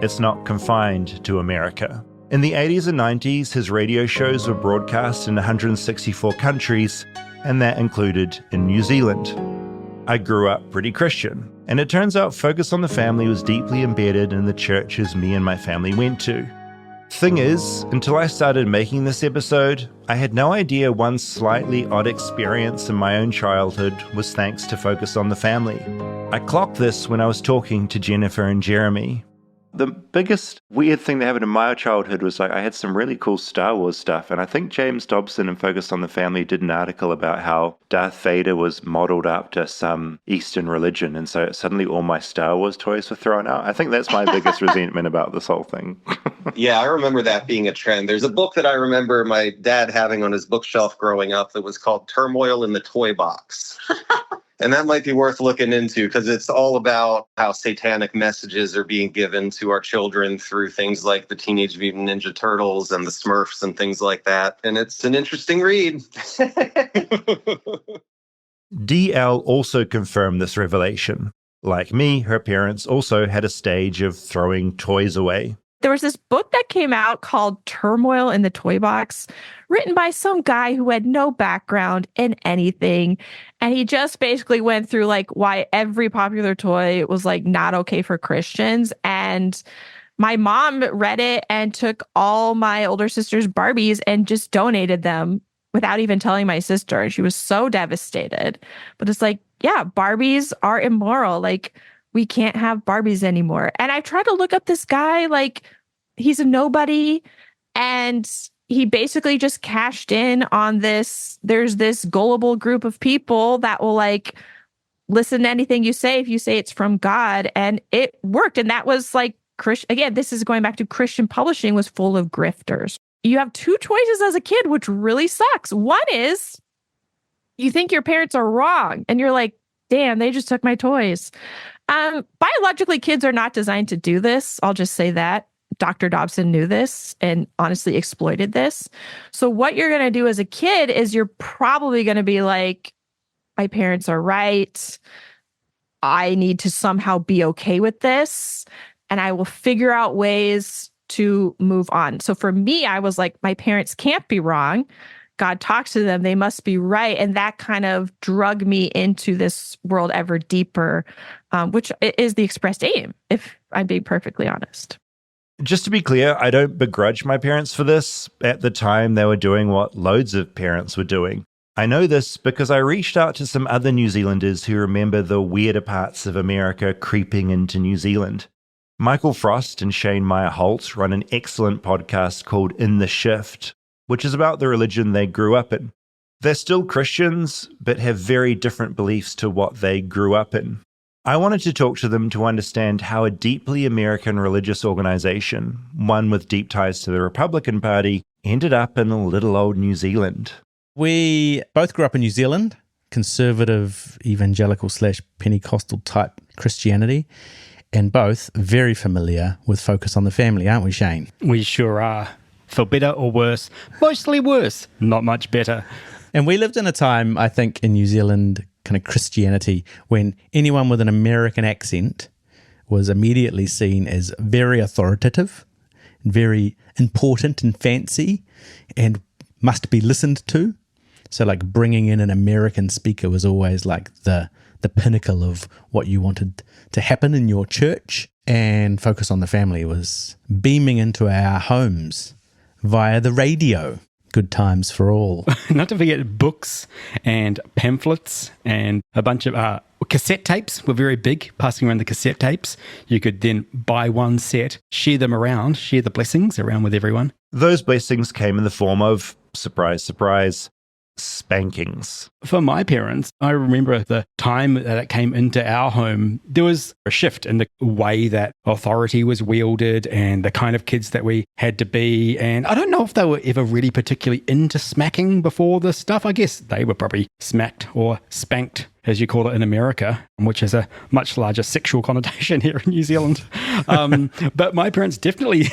it's not confined to America. In the 80s and 90s, his radio shows were broadcast in 164 countries, and that included in New Zealand. I grew up pretty Christian, and it turns out Focus on the Family was deeply embedded in the churches me and my family went to. Thing is, until I started making this episode, I had no idea one slightly odd experience in my own childhood was thanks to Focus on the Family. I clocked this when I was talking to Jennifer and Jeremy. The biggest weird thing that happened in my childhood was I had some really cool Star Wars stuff, and I think James Dobson and Focus on the Family did an article about how Darth Vader was modeled up to some Eastern religion, and so suddenly all my Star Wars toys were thrown out. I think that's my biggest resentment about this whole thing.
Yeah, I remember that being a trend. There's a book that I remember my dad having on his bookshelf growing up that was called Turmoil in the Toy Box. And that might be worth looking into because it's all about how satanic messages are being given to our children through things like the Teenage Mutant Ninja Turtles and the Smurfs and things like that. And it's an interesting read.
DL also confirmed this revelation. Like me, her parents also had a stage of throwing toys away.
There was this book that came out called Turmoil in the Toy Box, written by some guy who had no background in anything. And he just basically went through like why every popular toy was like not okay for Christians. And my mom read it and took all my older sister's Barbies and just donated them without even telling my sister. And she was so devastated. But it's like, yeah, Barbies are immoral. Like, we can't have Barbies anymore. And I tried to look up this guy, like he's a nobody. And he basically just cashed in on this. There's this gullible group of people that will like listen to anything you say if you say it's from God. And it worked. And that was like, again, this is going back to Christian publishing was full of grifters. You have 2 choices as a kid, which really sucks. One is you think your parents are wrong and you're like, damn, they just took my toys. Biologically, kids are not designed to do this. I'll just say that. Dr. Dobson knew this and honestly exploited this. So what you're going to do as a kid is you're probably going to be like, my parents are right. I need to somehow be okay with this, and I will figure out ways to move on. So for me, I was like, my parents can't be wrong. God talks to them. They must be right. And that kind of drug me into this world ever deeper, which is the expressed aim, if I'm being perfectly honest.
Just to be clear, I don't begrudge my parents for this. At the time, they were doing what loads of parents were doing. I know this because I reached out to some other New Zealanders who remember the weirder parts of America creeping into New Zealand. Michael Frost and Shane Meyer-Holt run an excellent podcast called In the Shift, which is about the religion they grew up in. They're still Christians, but have very different beliefs to what they grew up in. I wanted to talk to them to understand how a deeply American religious organization, one with deep ties to the Republican Party, ended up in little old New Zealand.
We both grew up in New Zealand, conservative, evangelical / Pentecostal type Christianity, and both very familiar with Focus on the Family, aren't we, Shane?
We sure are. For better or worse, mostly worse, not much better.
And we lived in a time, I think, in New Zealand, kind of Christianity, when anyone with an American accent was immediately seen as very authoritative, very important and fancy, and must be listened to. So like bringing in an American speaker was always like the pinnacle of what you wanted to happen in your church. And Focus on the Family was beaming into our homes via the radio. Good times for all.
Not to forget books and pamphlets and a bunch of cassette tapes were very big, passing around the cassette tapes. You could then buy one set, share them around, share the blessings around with everyone.
Those blessings came in the form of, surprise, surprise, spankings.
For my parents, I remember the time that it came into our home, there was a shift in the way that authority was wielded and the kind of kids that we had to be. And I don't know if they were ever really particularly into smacking before this stuff. I guess they were probably smacked or spanked, as you call it in America, which is a much larger sexual connotation here in New Zealand. But my parents definitely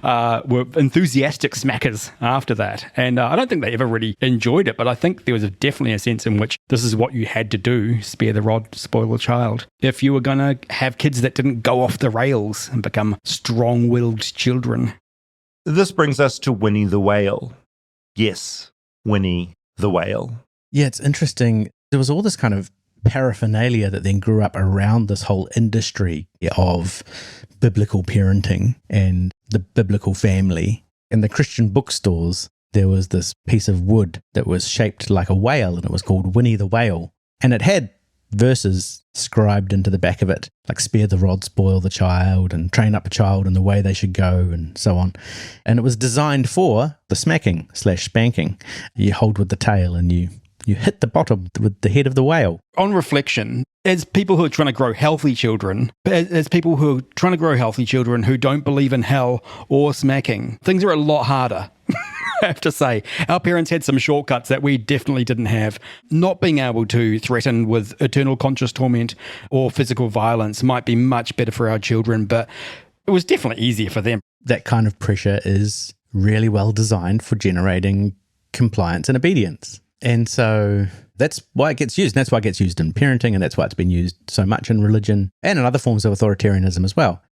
were enthusiastic smackers after that. And I don't think they ever really enjoyed it, but I think there was definitely a sense in which this is what you had to do, spare the rod, spoil the child. If you were going to have kids that didn't go off the rails and become strong-willed children.
This brings us to Winnie the Whale. Yes, Winnie the Whale.
Yeah, it's interesting. There was all this kind of paraphernalia that then grew up around this whole industry of biblical parenting and the biblical family. In the Christian bookstores, there was this piece of wood that was shaped like a whale, and it was called Winnie the Whale. And it had verses scribed into the back of it, like spare the rod, spoil the child, and train up a child in the way they should go, and so on. And it was designed for the smacking / spanking. You hold with the tail and you hit the bottom with the head of the whale.
On reflection, as people who are trying to grow healthy children, as people who are trying to grow healthy children who don't believe in hell or smacking, things are a lot harder. I have to say, our parents had some shortcuts that we definitely didn't have. Not being able to threaten with eternal conscious torment or physical violence might be much better for our children, but it was definitely easier for them.
That kind of pressure is really well designed for generating compliance and obedience. And so that's why it gets used. And that's why it gets used in parenting, and that's why it's been used so much in religion and in other forms of authoritarianism as well.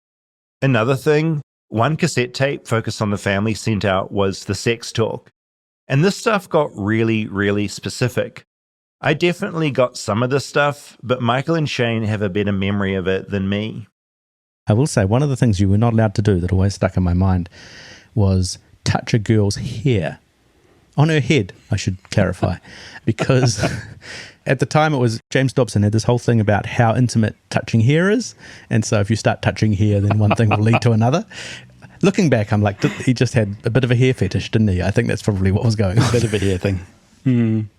Another thing, one cassette tape Focus on the Family sent out was the sex talk. And this stuff got really, really specific. I definitely got some of this stuff, but Michael and Shane have a better memory of it than me.
I will say one of the things you were not allowed to do that always stuck in my mind was touch a girl's hair. On her head, I should clarify, because at the time it was James Dobson had this whole thing about how intimate touching hair is. And so if you start touching hair, then one thing will lead to another. Looking back, I'm like, he just had a bit of a hair fetish, didn't he? I think that's probably what was going on.
A bit of a hair thing.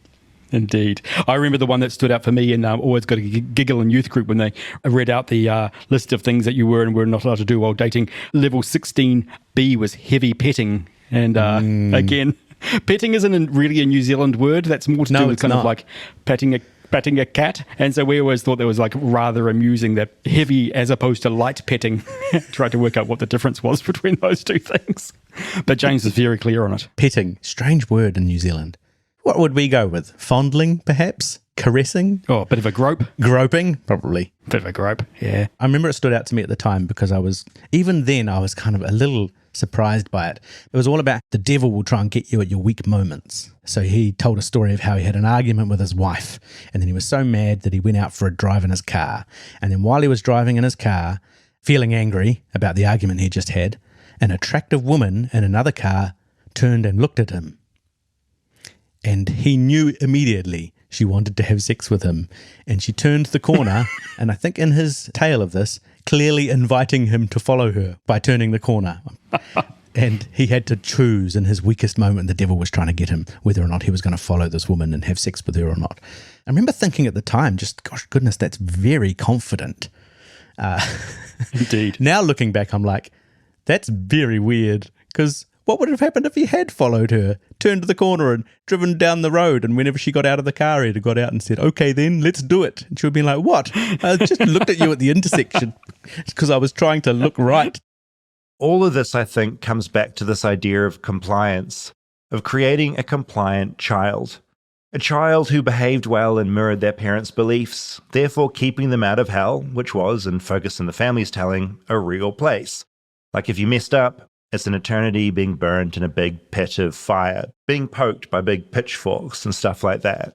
Indeed. I remember the one that stood out for me, and always got a giggle in youth group when they read out the list of things that you were and were not allowed to do while dating. Level 16B was heavy petting. And again, petting isn't really a New Zealand word. That's more to do with kind of like patting petting a cat. And so we always thought that was like rather amusing, that heavy as opposed to light petting. Tried to work out what the difference was between those two things. But James is very clear on it.
Petting, strange word in New Zealand. What would we go with? Fondling, perhaps? Caressing?
Oh, a bit of a grope.
Groping? Probably.
Bit of a grope, yeah.
I remember it stood out to me at the time because I was kind of a little surprised by it. It was all about the devil will try and get you at your weak moments. So he told a story of how he had an argument with his wife, and then he was so mad that he went out for a drive in his car. And then while he was driving in his car, feeling angry about the argument he just had, an attractive woman in another car turned and looked at him. And he knew immediately she wanted to have sex with him. And she turned the corner, and I think in his tale of this, clearly inviting him to follow her by turning the corner. And he had to choose in his weakest moment, the devil was trying to get him, whether or not he was going to follow this woman and have sex with her or not. I remember thinking at the time, just, gosh, goodness, that's very confident.
Indeed.
Now looking back, I'm like, that's very weird, because what would have happened if he had followed her, turned the corner and driven down the road, and whenever she got out of the car, he'd have got out and said, okay then, let's do it. And she would have been like, what? I just looked at you at the intersection because I was trying to look right.
All of this, I think, comes back to this idea of compliance, of creating a compliant child. A child who behaved well and mirrored their parents' beliefs, therefore keeping them out of hell, which was, and Focus on the Family's telling, a real place. Like if you messed up, it's an eternity being burnt in a big pit of fire, being poked by big pitchforks and stuff like that.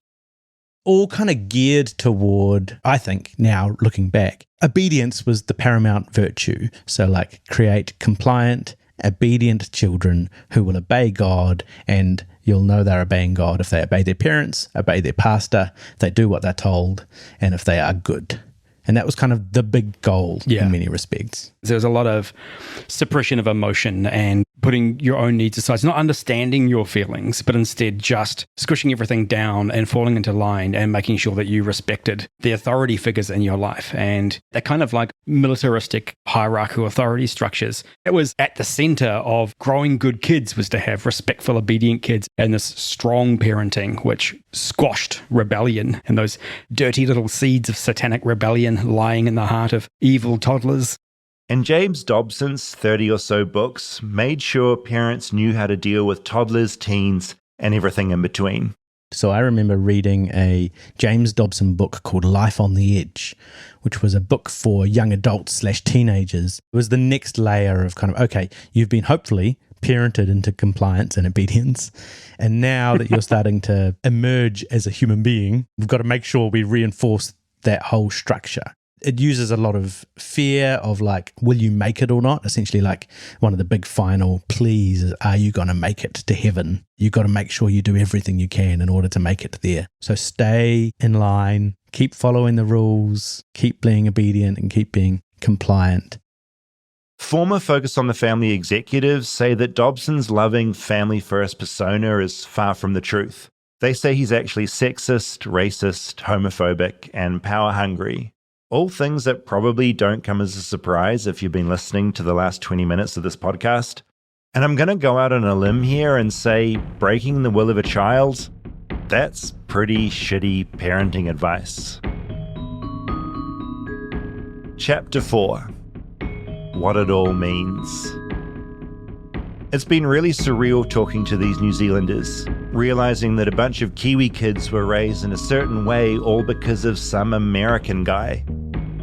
All kind of geared toward, I think, now looking back, obedience was the paramount virtue. So like create compliant, obedient children who will obey God, and you'll know they're obeying God if they obey their parents, obey their pastor, they do what they're told, and if they are good. And that was kind of the big goal in many respects.
There was a lot of suppression of emotion and putting your own needs aside, not understanding your feelings, but instead just squishing everything down and falling into line and making sure that you respected the authority figures in your life. And that kind of like militaristic hierarchical authority structures, it was at the center of growing good kids, was to have respectful, obedient kids, and this strong parenting, which squashed rebellion and those dirty little seeds of satanic rebellion lying in the heart of evil toddlers.
And James Dobson's 30 or so books made sure parents knew how to deal with toddlers, teens, and everything in between.
So I remember reading a James Dobson book called Life on the Edge, which was a book for young adults / teenagers. It was the next layer of kind of, okay, you've been hopefully parented into compliance and obedience, and now that you're starting to emerge as a human being, we've got to make sure we reinforce that whole structure. It uses a lot of fear of like, will you make it or not? Essentially like one of the big final pleas is, are you going to make it to heaven? You've got to make sure you do everything you can in order to make it there. So stay in line, keep following the rules, keep being obedient and keep being compliant.
Former Focus on the Family executives say that Dobson's loving family-first persona is far from the truth. They say he's actually sexist, racist, homophobic, and power-hungry. All things that probably don't come as a surprise if you've been listening to the last 20 minutes of this podcast. And I'm going to go out on a limb here and say breaking the will of a child, that's pretty shitty parenting advice. Chapter 4. What it all means. It's been really surreal talking to these New Zealanders, realizing that a bunch of Kiwi kids were raised in a certain way all because of some American guy.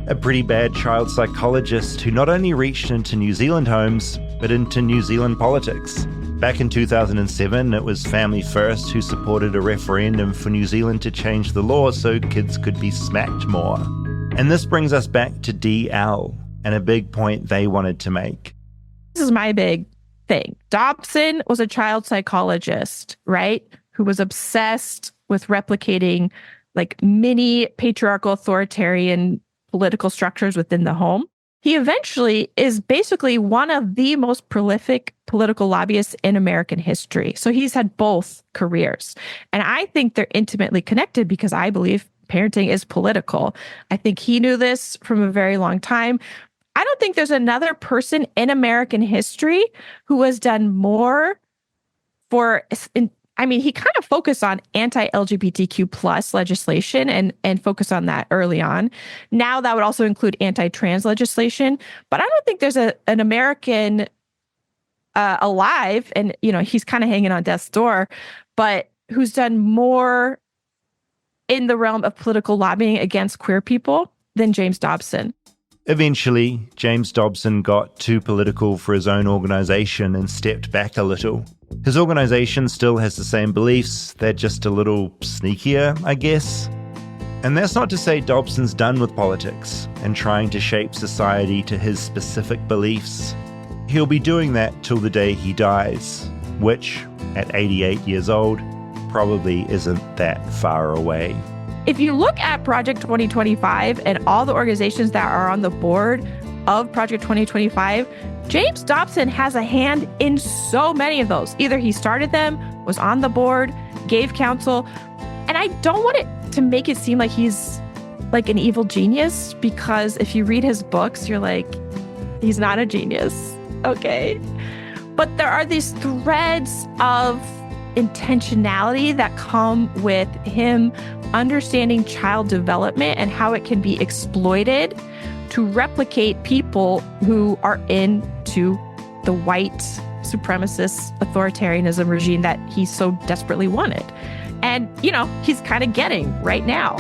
A pretty bad child psychologist who not only reached into New Zealand homes, but into New Zealand politics. Back in 2007, it was Family First who supported a referendum for New Zealand to change the law so kids could be smacked more. And this brings us back to DL and a big point they wanted to make.
This is my big thing. Dobson was a child psychologist, right? Who was obsessed with replicating like mini patriarchal authoritarian political structures within the home. He eventually is basically one of the most prolific political lobbyists in American history. So he's had both careers. And I think they're intimately connected because I believe parenting is political. I think he knew this from a very long time. I don't think there's another person in American history who has done more for I mean, he kind of focused on anti-LGBTQ plus legislation and focused on that early on. Now that would also include anti-trans legislation, but I don't think there's an American alive, and he's kind of hanging on death's door, but who's done more in the realm of political lobbying against queer people than James Dobson.
Eventually, James Dobson got too political for his own organization and stepped back a little. His organization still has the same beliefs, they're just a little sneakier, I guess. And that's not to say Dobson's done with politics and trying to shape society to his specific beliefs. He'll be doing that till the day he dies, which, at 88 years old, probably isn't that far away.
If you look at Project 2025 and all the organizations that are on the board of Project 2025, James Dobson has a hand in so many of those. Either he started them, was on the board, gave counsel, and I don't want it to make it seem like he's like an evil genius, because if you read his books, you're like, he's not a genius, okay? But there are these threads of intentionality that come with him understanding child development and how it can be exploited to replicate people who are into the white supremacist authoritarianism regime that he so desperately wanted. And, he's kind of getting right now.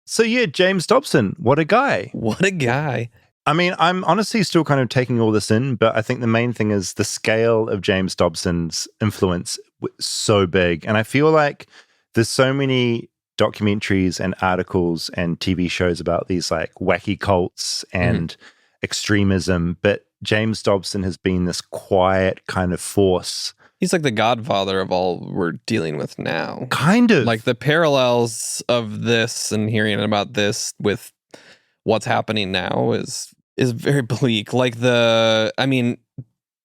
So yeah, James Dobson, what a guy.
What a guy.
I mean, I'm honestly still kind of taking all this in, but I think the main thing is the scale of James Dobson's influence was so big. And I feel like there's so many documentaries and articles and TV shows about these like wacky cults and extremism, but James Dobson has been this quiet kind of force.
He's like the godfather of all we're dealing with now.
Kind of.
Like the parallels of this and hearing about this with what's happening now is very bleak. Like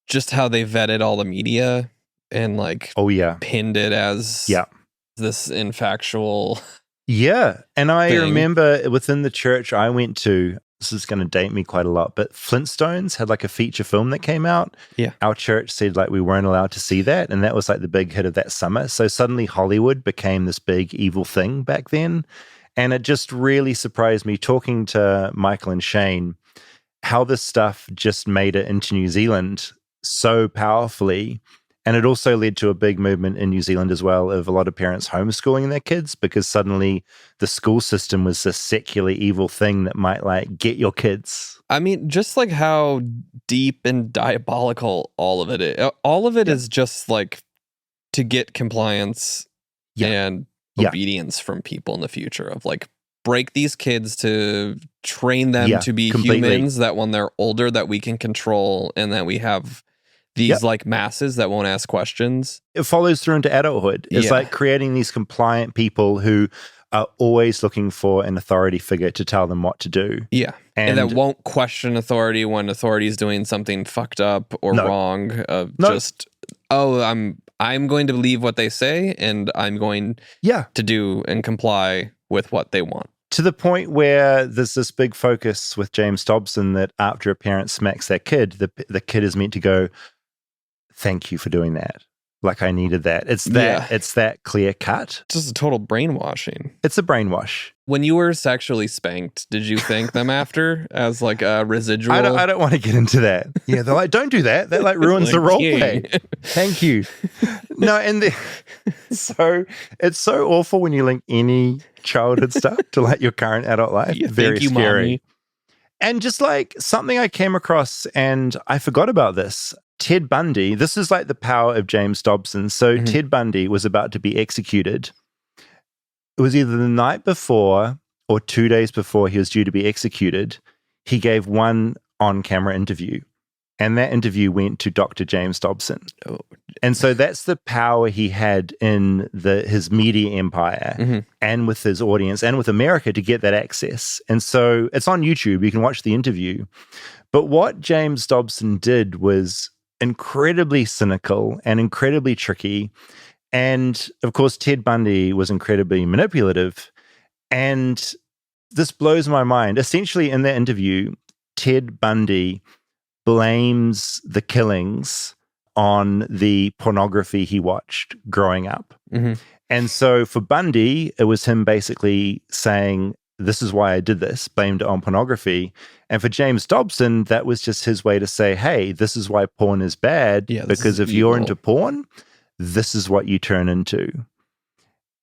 just how they vetted all the media and like pinned it as this infactual.
Yeah. And I
thing.
remember within the church I went to, this is going to date me quite a lot, but Flintstones had like a feature film that came out.
Yeah.
Our church said like we weren't allowed to see that. And that was like the big hit of that summer. So suddenly Hollywood became this big evil thing back then. And it just really surprised me talking to Michael and Shane, how this stuff just made it into New Zealand so powerfully. And it also led to a big movement in New Zealand as well of a lot of parents homeschooling their kids, because suddenly the school system was this secular evil thing that might like get your kids.
I mean, just like how deep and diabolical all of it is. All of it is just like to get compliance and obedience from people in the future, of like break these kids to train them to be humans that when they're older that we can control, and that we have these like masses that won't ask questions.
It follows through into adulthood. It's like creating these compliant people who are always looking for an authority figure to tell them what to do.
Yeah. And that won't question authority when authority is doing something fucked up or wrong. Just, I'm going to believe what they say, and I'm going to do and comply with what they want.
To the point where there's this big focus with James Dobson that after a parent smacks their kid, the kid is meant to go, thank you for doing that. Like I needed that. It's that clear cut.
Just a total brainwashing.
It's a brainwash.
When you were sexually spanked, did you thank them after as like a residual?
I don't want to get into that. Yeah, they're like, don't do that. That like ruins the role play. Thank you. No, and so it's so awful when you link any childhood stuff to like your current adult life.
Yeah,
very
thank you,
scary.
Mommy.
And just like something I came across, and I forgot about this. Ted Bundy, this is like the power of James Dobson. So Ted Bundy was about to be executed. It was either the night before or 2 days before he was due to be executed. He gave one on-camera interview, and that interview went to Dr. James Dobson.
Oh.
And so that's the power he had in his media empire and with his audience and with America to get that access. And so it's on YouTube. You can watch the interview. But what James Dobson did was incredibly cynical and incredibly tricky. And of course, Ted Bundy was incredibly manipulative. And this blows my mind. Essentially, in that interview, Ted Bundy blames the killings on the pornography he watched growing up.
Mm-hmm.
And so for Bundy, it was him basically saying, this is why I did this, blamed it on pornography. And for James Dobson, that was just his way to say, hey, this is why porn is bad, because if you're into porn, this is what you turn into.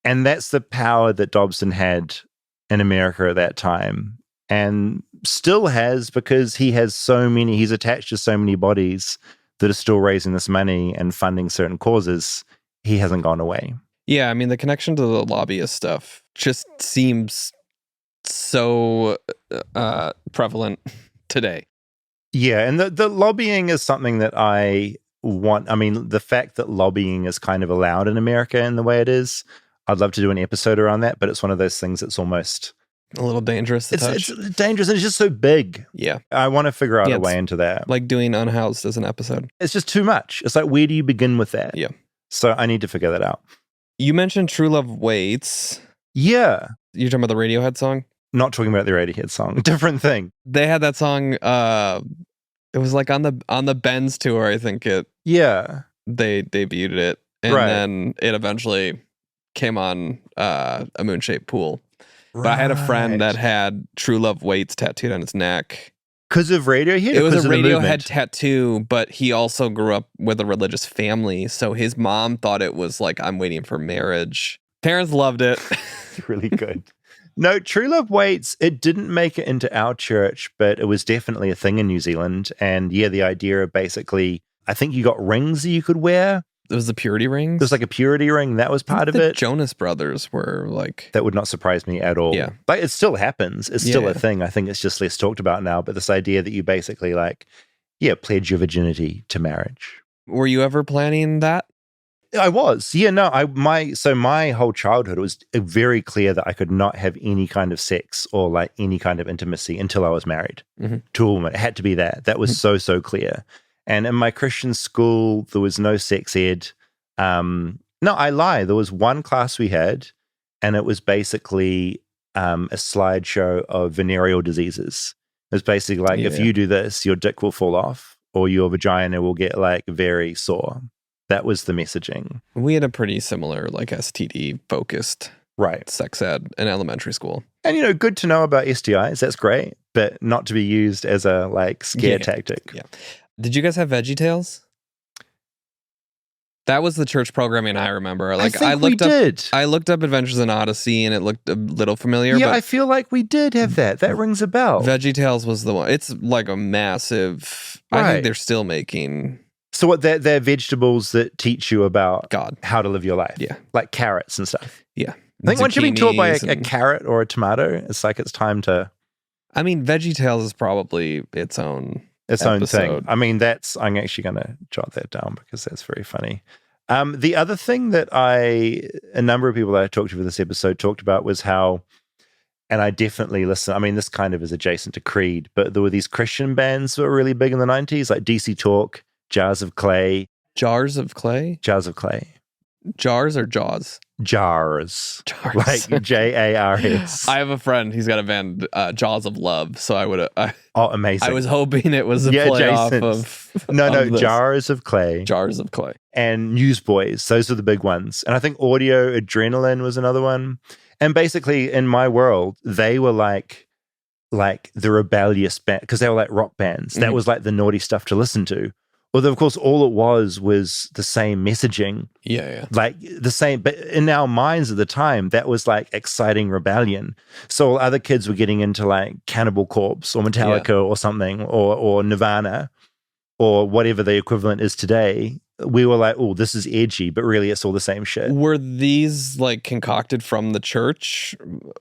And that's the power that Dobson had in America at that time, and still has, because he's attached to so many bodies that are still raising this money and funding certain causes. He hasn't gone away.
Yeah, I mean, the connection to the lobbyist stuff just seems so prevalent today.
Yeah, and the lobbying is something that I want. I mean, the fact that lobbying is kind of allowed in America in the way it is, I'd love to do an episode around that, but it's one of those things that's almost
a little dangerous to touch.
It's dangerous, and it's just so big.
Yeah.
I want to figure out a way into that.
Like doing Unhoused as an episode.
It's just too much. It's like, where do you begin with that?
Yeah.
So I need to figure that out.
You mentioned True Love Waits.
Yeah.
You're talking about the Radiohead song?
Not talking about the Radiohead song. Different thing.
They had that song, it was like on the Benz tour, I think
Yeah.
They debuted it. And then it eventually came on a moon-shaped pool. But I had a friend that had True Love Waits tattooed on his neck.
Because of Radiohead?
It was a Radiohead tattoo, but he also grew up with a religious family. So his mom thought it was like, I'm waiting for marriage. Parents loved it.
It's really good. No, True Love Waits, it didn't make it into our church, but it was definitely a thing in New Zealand. And yeah, the idea of basically, I think you got rings that you could wear.
It was the purity rings?
There's like a purity ring. That was part of
the
it.
Jonas Brothers were like...
That would not surprise me at all.
Yeah.
Like, it still happens. It's still a thing. I think it's just less talked about now. But this idea that you basically pledge your virginity to marriage.
Were you ever planning that?
I was. Yeah, no, my whole childhood, it was very clear that I could not have any kind of sex or like any kind of intimacy until I was married to a woman. It had to be that. That was so clear. And in my Christian school, there was no sex ed. No, I lie. There was one class we had, and it was basically a slideshow of venereal diseases. It was basically like, if you do this, your dick will fall off or your vagina will get like very sore. That was the messaging.
We had a pretty similar like STD focused sex ed in elementary school.
And, good to know about STIs. That's great, but not to be used as a like scare tactic.
Yeah. Did you guys have VeggieTales? That was the church programming I remember. Like I looked up Adventures in Odyssey and it looked a little familiar.
Yeah,
but
I feel like we did have that. That rings a bell.
VeggieTales was the one. It's like a massive. I think they're still making.
So what? They're vegetables that teach you about
God,
how to live your life.
Yeah,
like carrots and stuff.
Yeah,
I think once you've been taught by a carrot or a tomato, it's like it's time to.
I mean, VeggieTales is probably its own
own thing. I mean, I'm actually going to jot that down because that's very funny. The other thing that a number of people that I talked to for this episode talked about was how, and I definitely listen, I mean, this kind of is adjacent to Creed, but there were these Christian bands that were really big in the 90s, like DC Talk, Jars of Clay.
Jars of Clay?
Jars of Clay.
Jars or Jaws?
Jars. Like Jars.
I have a friend, he's got a band, Jaws of Love, so I would
amazing.
I was hoping it was a play off of
No, Jars of Clay.
Jars of Clay.
And Newsboys, those are the big ones. And I think Audio Adrenaline was another one. And basically, in my world, they were like the rebellious band, because they were like rock bands. That was like the naughty stuff to listen to. Although, of course, all it was the same messaging.
Yeah.
Like the same, but in our minds at the time, that was like exciting rebellion. So other kids were getting into like Cannibal Corpse or Metallica or something, or Nirvana, or whatever the equivalent is today. We were like, oh, this is edgy, but really it's all the same shit.
Were these like concocted from the church?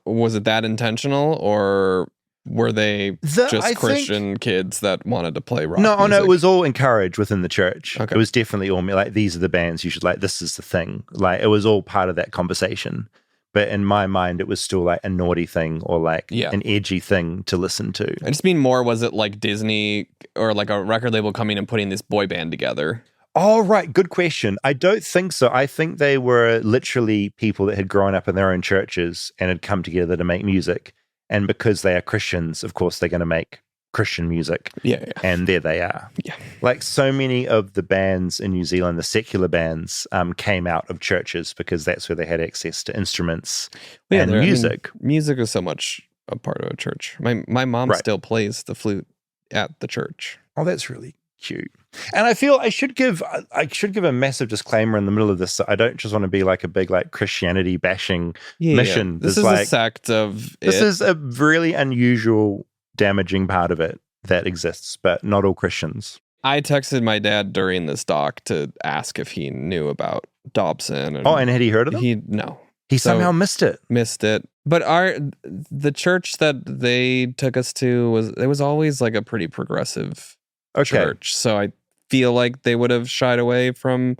Was it that intentional, or were they just Christian kids that wanted to play rock music?
No, it was all encouraged within the church.
Okay.
It was definitely all like, these are the bands you should like, this is the thing. Like, it was all part of that conversation. But in my mind, it was still like a naughty thing or like an edgy thing to listen to.
I just mean more, was it like Disney or like a record label coming and putting this boy band together?
Oh, right. Good question. I don't think so. I think they were literally people that had grown up in their own churches and had come together to make music. And because they are Christians, of course, they're going to make Christian music.
Yeah.
And there they are.
Yeah.
Like so many of the bands in New Zealand, the secular bands, came out of churches because that's where they had access to instruments and music.
Music is so much a part of a church. My mom still plays the flute at the church.
Oh, that's really cute. And I feel I should give a massive disclaimer in the middle of this. I don't just want to be like a big like Christianity bashing mission.
Yeah. This is a sect of
This is a really unusual, damaging part of it that exists, but not all Christians.
I texted my dad during this doc to ask if he knew about Dobson.
And had he heard of them?
No.
He somehow missed it.
But the church that they took us to was always like a pretty progressive church. So I feel like they would have shied away from.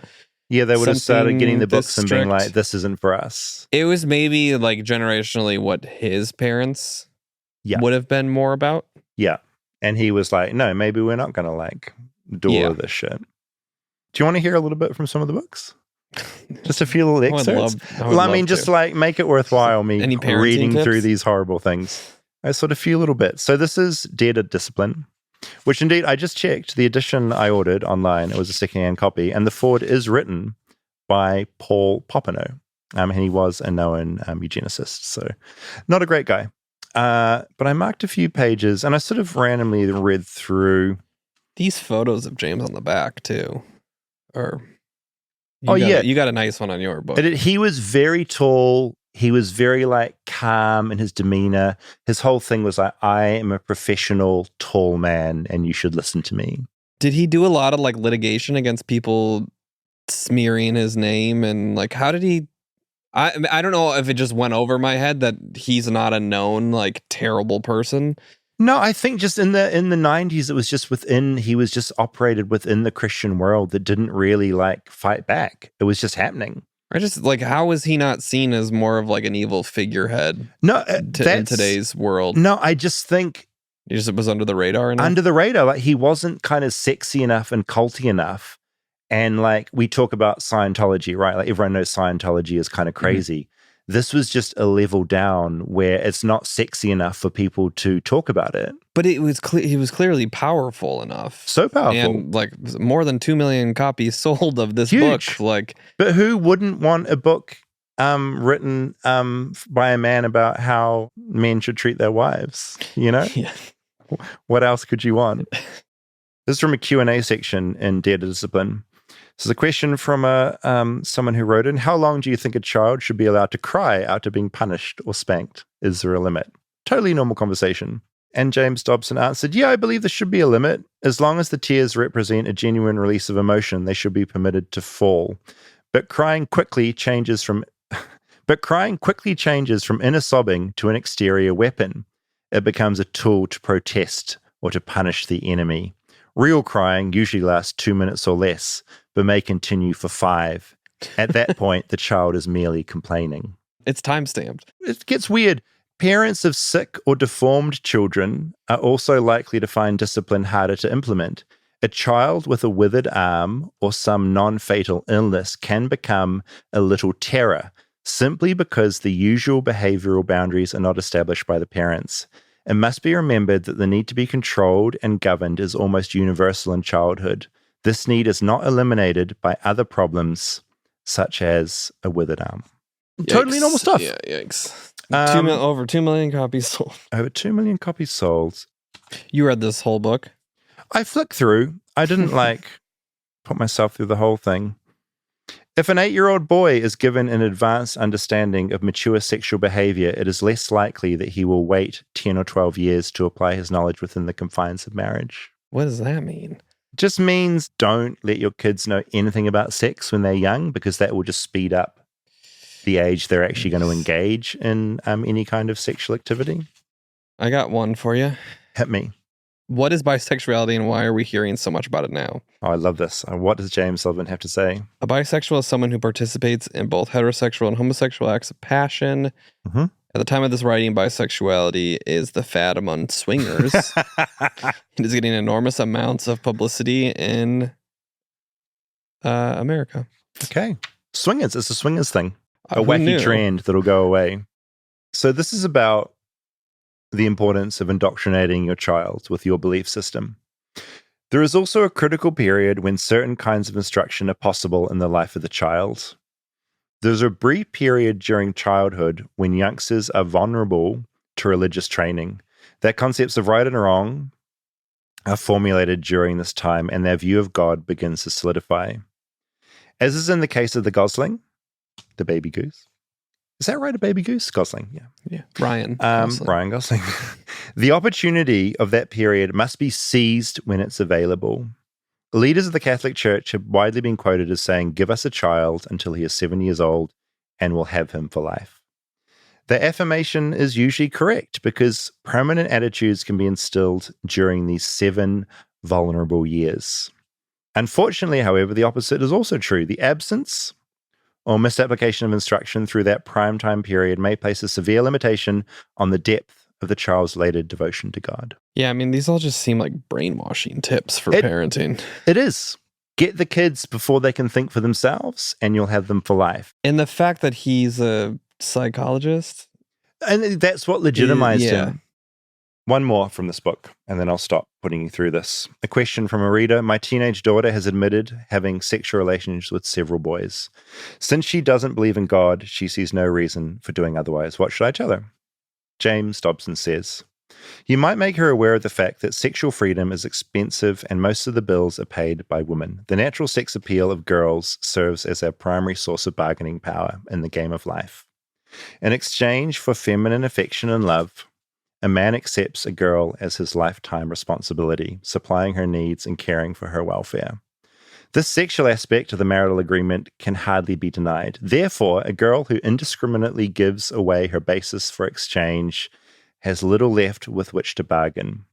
Yeah, they would have started getting the books and being like, "This isn't for us."
It was maybe like generationally what his parents would have been more about.
Yeah, and he was like, "No, maybe we're not going to like do all of this shit." Do you want to hear a little bit from some of the books? Just a few little excerpts. I mean, just like make it worthwhile me reading through these horrible things. I sort of few little bits. So this is Dare to Discipline, which indeed I just checked the edition I ordered online. It was a secondhand copy, and the foreword is written by Paul Popenoe, and he was a known eugenicist. So not a great guy. But I marked a few pages, and I sort of randomly read through
these photos of James on the back too.
You
got a nice one on your book.
He was very tall. He was very like calm in his demeanor. His whole thing was like, I am a professional tall man and you should listen to me.
Did he do a lot of like litigation against people smearing his name? And like, how did he, I don't know if it just went over my head that he's not a known like terrible person.
No, I think just in the 90s, it was just he was just operated within the Christian world that didn't really like fight back. It was just happening.
I just like, how was he not seen as more of like an evil figurehead?
No,
in today's world.
No, I just think
he just was under the radar enough?
Under the radar, like he wasn't kind of sexy enough and culty enough. And like we talk about Scientology, right? Like everyone knows Scientology is kind of crazy. Mm-hmm. This was just a level down where it's not sexy enough for people to talk about it.
But it was he was clearly powerful enough.
So powerful.
And like more than 2 million copies sold of this book. Like,
but who wouldn't want a book written by a man about how men should treat their wives, you know?
Yeah.
What else could you want? This is from a Q&A section in Dare to Discipline. This is a question from someone who wrote in. How long do you think a child should be allowed to cry after being punished or spanked? Is there a limit? Totally normal conversation. And James Dobson answered, yeah, I believe there should be a limit. As long as the tears represent a genuine release of emotion, they should be permitted to fall. But crying quickly changes from inner sobbing to an exterior weapon. It becomes a tool to protest or to punish the enemy. Real crying usually lasts 2 minutes or less, but may continue for 5. At that point, the child is merely complaining.
It's time-stamped.
It gets weird. Parents of sick or deformed children are also likely to find discipline harder to implement. A child with a withered arm or some non-fatal illness can become a little terror simply because the usual behavioral boundaries are not established by the parents. It must be remembered that the need to be controlled and governed is almost universal in childhood. This need is not eliminated by other problems, such as a withered arm.
Yikes.
Totally normal stuff.
Yeah, yikes. Over 2 million copies sold.
Over 2 million copies sold.
You read this whole book?
I flicked through. I didn't put myself through the whole thing. If an 8-year-old boy is given an advanced understanding of mature sexual behavior, it is less likely that he will wait 10 or 12 years to apply his knowledge within the confines of marriage.
What does that mean?
It just means don't let your kids know anything about sex when they're young, because that will just speed up the age they're actually going to engage in any kind of sexual activity.
I got one for you.
Hit me.
What is bisexuality and why are we hearing so much about it now?
Oh, I love this. What does James Sullivan have to say?
A bisexual is someone who participates in both heterosexual and homosexual acts of passion.
Mm-hmm.
At the time of this writing, bisexuality is the fad among swingers. It is getting enormous amounts of publicity in America.
Okay. Swingers. It's a swingers thing. A wacky trend that'll go away. So this is about the importance of indoctrinating your child with your belief system. There is also a critical period when certain kinds of instruction are possible in the life of the child. There's a brief period during childhood when youngsters are vulnerable to religious training. Their concepts of right and wrong are formulated during this time, and their view of God begins to solidify. As is in the case of the gosling, the baby goose. Is that right, a baby goose? Gosling, yeah.
Yeah, Ryan Gosling.
Ryan Gosling. The opportunity of that period must be seized when it's available. Leaders of the Catholic Church have widely been quoted as saying, "Give us a child until he is 7 years old, and we'll have him for life." The affirmation is usually correct because permanent attitudes can be instilled during these 7 vulnerable years. Unfortunately, however, the opposite is also true. The absence or misapplication of instruction through that prime time period may place a severe limitation on the depth of the child's later devotion to God.
Yeah, I mean, these all just seem like brainwashing tips for parenting.
It is. Get the kids before they can think for themselves, and you'll have them for life.
And the fact that he's a psychologist.
And that's what legitimized him. One more from this book, and then I'll stop putting you through this. A question from a reader. My teenage daughter has admitted having sexual relations with several boys. Since she doesn't believe in God, she sees no reason for doing otherwise. What should I tell her? James Dobson says, you might make her aware of the fact that sexual freedom is expensive and most of the bills are paid by women. The natural sex appeal of girls serves as our primary source of bargaining power in the game of life. In exchange for feminine affection and love, a man accepts a girl as his lifetime responsibility, supplying her needs and caring for her welfare. This sexual aspect of the marital agreement can hardly be denied. Therefore, a girl who indiscriminately gives away her basis for exchange has little left with which to bargain.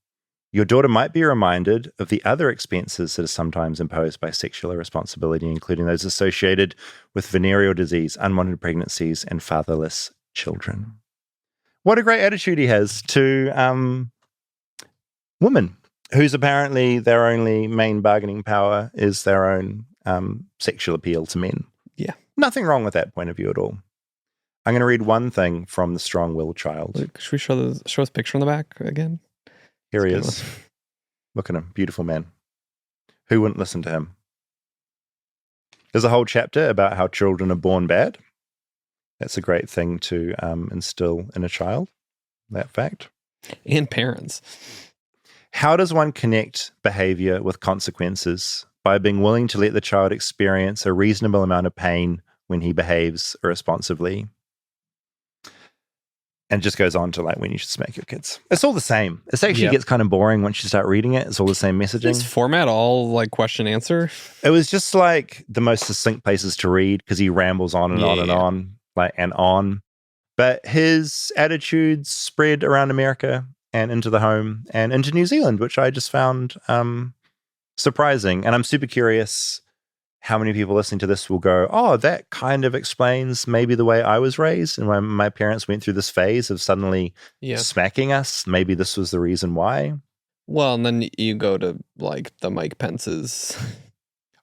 Your daughter might be reminded of the other expenses that are sometimes imposed by sexual irresponsibility, including those associated with venereal disease, unwanted pregnancies, and fatherless children. What a great attitude he has to women, whose apparently their only main bargaining power is their own sexual appeal to men.
Yeah.
Nothing wrong with that point of view at all. I'm going to read one thing from The Strong-Willed Child.
Look, should we show us a picture on the back again?
Here he is. Look at him. Beautiful man. Who wouldn't listen to him? There's a whole chapter about how children are born bad. That's a great thing to instill in a child, that fact.
And parents.
How does one connect behavior with consequences? By being willing to let the child experience a reasonable amount of pain when he behaves irresponsibly. And just goes on to like when you should smack your kids. It's all the same. It actually gets kind of boring once you start reading it. It's all the same messaging.
Is format all like question answer?
It was just like the most succinct places to read because he rambles on and on and on. But his attitudes spread around America and into the home and into New Zealand, which I just found surprising. And I'm super curious how many people listening to this will go, oh, that kind of explains maybe the way I was raised and when my parents went through this phase of suddenly smacking us. Maybe this was the reason why.
Well, and then you go to like the Mike Pence's.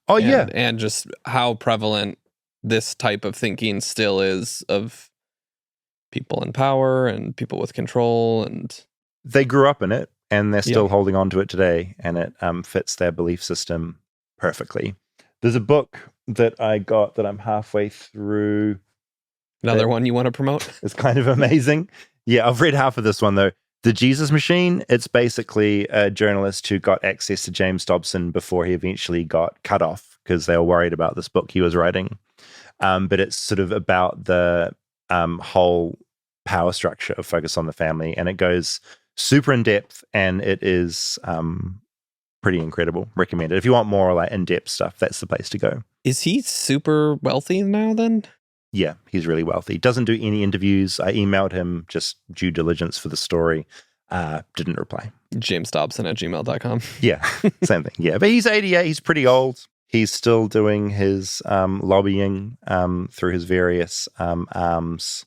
Oh, yeah.
And just how prevalent this type of thinking still is of people in power and people with control. And
they grew up in it and they're still holding on to it today, and it fits their belief system perfectly. There's a book that I got that I'm halfway through.
Another one you want to promote?
It's kind of amazing. Yeah, I've read half of this one though. The Jesus Machine. It's basically a journalist who got access to James Dobson before he eventually got cut off because they were worried about this book he was writing. But it's sort of about the whole power structure of Focus on the Family, and it goes super in depth, and it is pretty incredible. Recommended. If you want more like in-depth stuff, that's the place to go.
Is he super wealthy now then?
Yeah, he's really wealthy. Doesn't do any interviews. I emailed him just due diligence for the story. Didn't reply.
JamesDobson@gmail.com.
Yeah, same thing. Yeah, but he's 88. He's pretty old. He's still doing his lobbying through his various arms.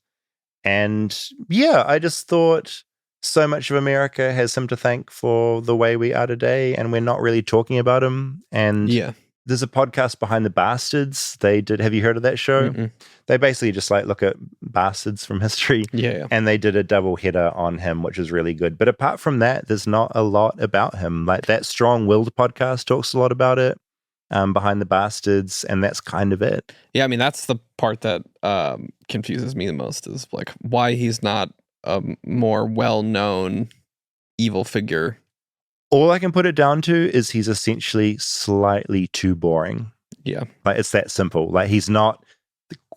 And yeah, I just thought so much of America has him to thank for the way we are today, and we're not really talking about him. And There's a podcast, Behind the Bastards. They did. Have you heard of that show?
Mm-mm.
They basically just like look at bastards from history.
Yeah.
And they did a double header on him, which is really good. But apart from that, there's not a lot about him. Like that Strong Willed podcast talks a lot about it. Behind the Bastards, and that's kind of it.
Yeah, I mean, that's the part that confuses me the most is like why he's not a more well-known evil figure.
All I can put it down to is he's essentially slightly too boring.
Yeah.
Like it's that simple. Like he's not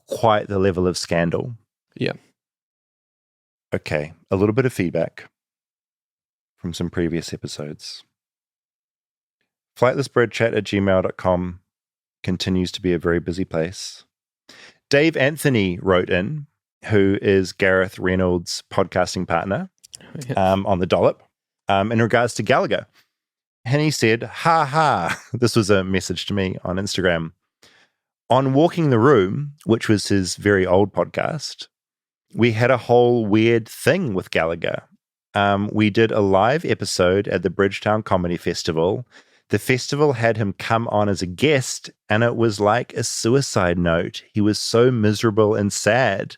quite the level of scandal.
Yeah.
Okay, a little bit of feedback from some previous episodes. Flightlessbirdchat@gmail.com continues to be a very busy place. Dave Anthony wrote in, who is Gareth Reynolds' podcasting partner on the Dollop, in regards to Gallagher. And he said, ha ha, this was a message to me on Instagram. On Walking the Room, which was his very old podcast, we had a whole weird thing with Gallagher. We did a live episode at the Bridgetown Comedy Festival. The festival had him come on as a guest, and it was like a suicide note. He was so miserable and sad.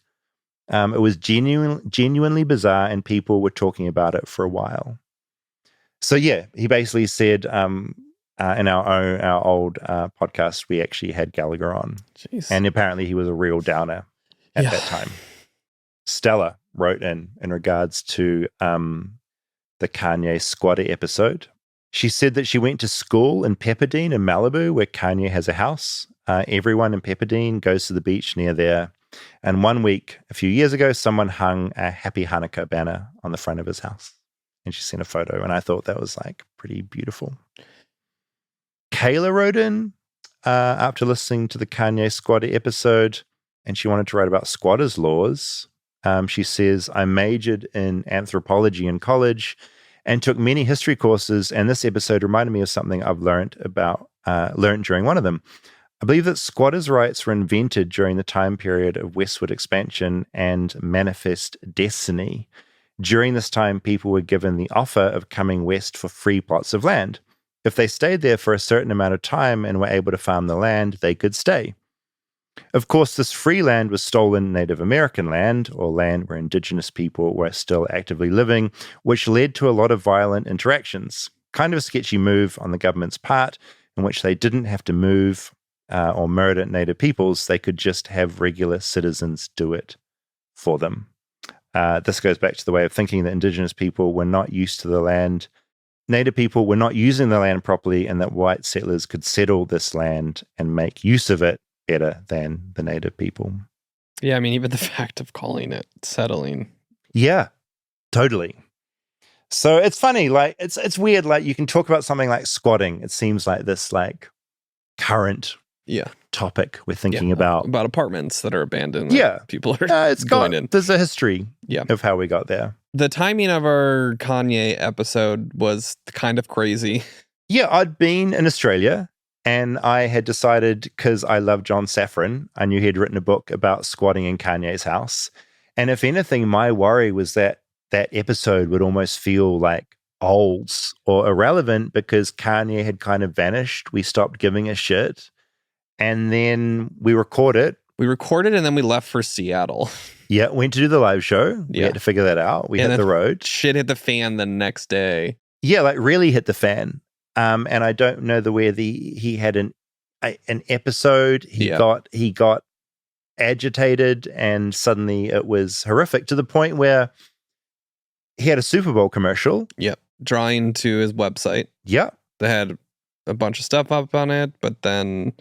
It was genuinely bizarre, and people were talking about it for a while. So yeah, he basically said in our old podcast, we actually had Gallagher on.
Jeez.
And apparently he was a real downer at that time. Stella wrote in regards to the Kanye Squatter episode. She said that she went to school in Pepperdine in Malibu, where Kanye has a house. Everyone in Pepperdine goes to the beach near there. And one week, a few years ago, someone hung a Happy Hanukkah banner on the front of his house. And she sent a photo, and I thought that was like pretty beautiful. Kayla wrote in after listening to the Kanye Squatter episode, and she wanted to write about squatters' laws. She says, I majored in anthropology in college and took many history courses, and this episode reminded me of something I've learned during one of them. I believe that squatters' rights were invented during the time period of westward expansion and manifest destiny. During this time, people were given the offer of coming west for free plots of land. If they stayed there for a certain amount of time and were able to farm the land, they could stay. Of course, this free land was stolen Native American land, or land where indigenous people were still actively living, which led to a lot of violent interactions. Kind of a sketchy move on the government's part, in which they didn't have to move or murder Native peoples. They could just have regular citizens do it for them. This goes back to the way of thinking that indigenous people were not used to the land. Native people were not using the land properly, and that white settlers could settle this land and make use of it better than the native people.
Yeah, I mean, even the fact of calling it settling.
Yeah, totally. So it's funny, like it's weird. Like you can talk about something like squatting. It seems like this like current topic we're thinking about
apartments that are abandoned.
Yeah,
people are going in.
There's a history of how we got there.
The timing of our Kanye episode was kind of crazy.
Yeah, I'd been in Australia. And I had decided, because I love John Safran, I knew he'd written a book about squatting in Kanye's house. And if anything, my worry was that that episode would almost feel like old or irrelevant because Kanye had kind of vanished. We stopped giving a shit. And then we recorded
and then we left for Seattle.
Yeah, went to do the live show. We had to figure that out. We hit the road.
Shit hit the fan the next day.
Yeah, like really hit the fan. And I don't know where he had an episode. He got agitated, and suddenly it was horrific to the point where he had a Super Bowl commercial.
Yep, drawing to his website.
Yeah,
they had a bunch of stuff up on it, but then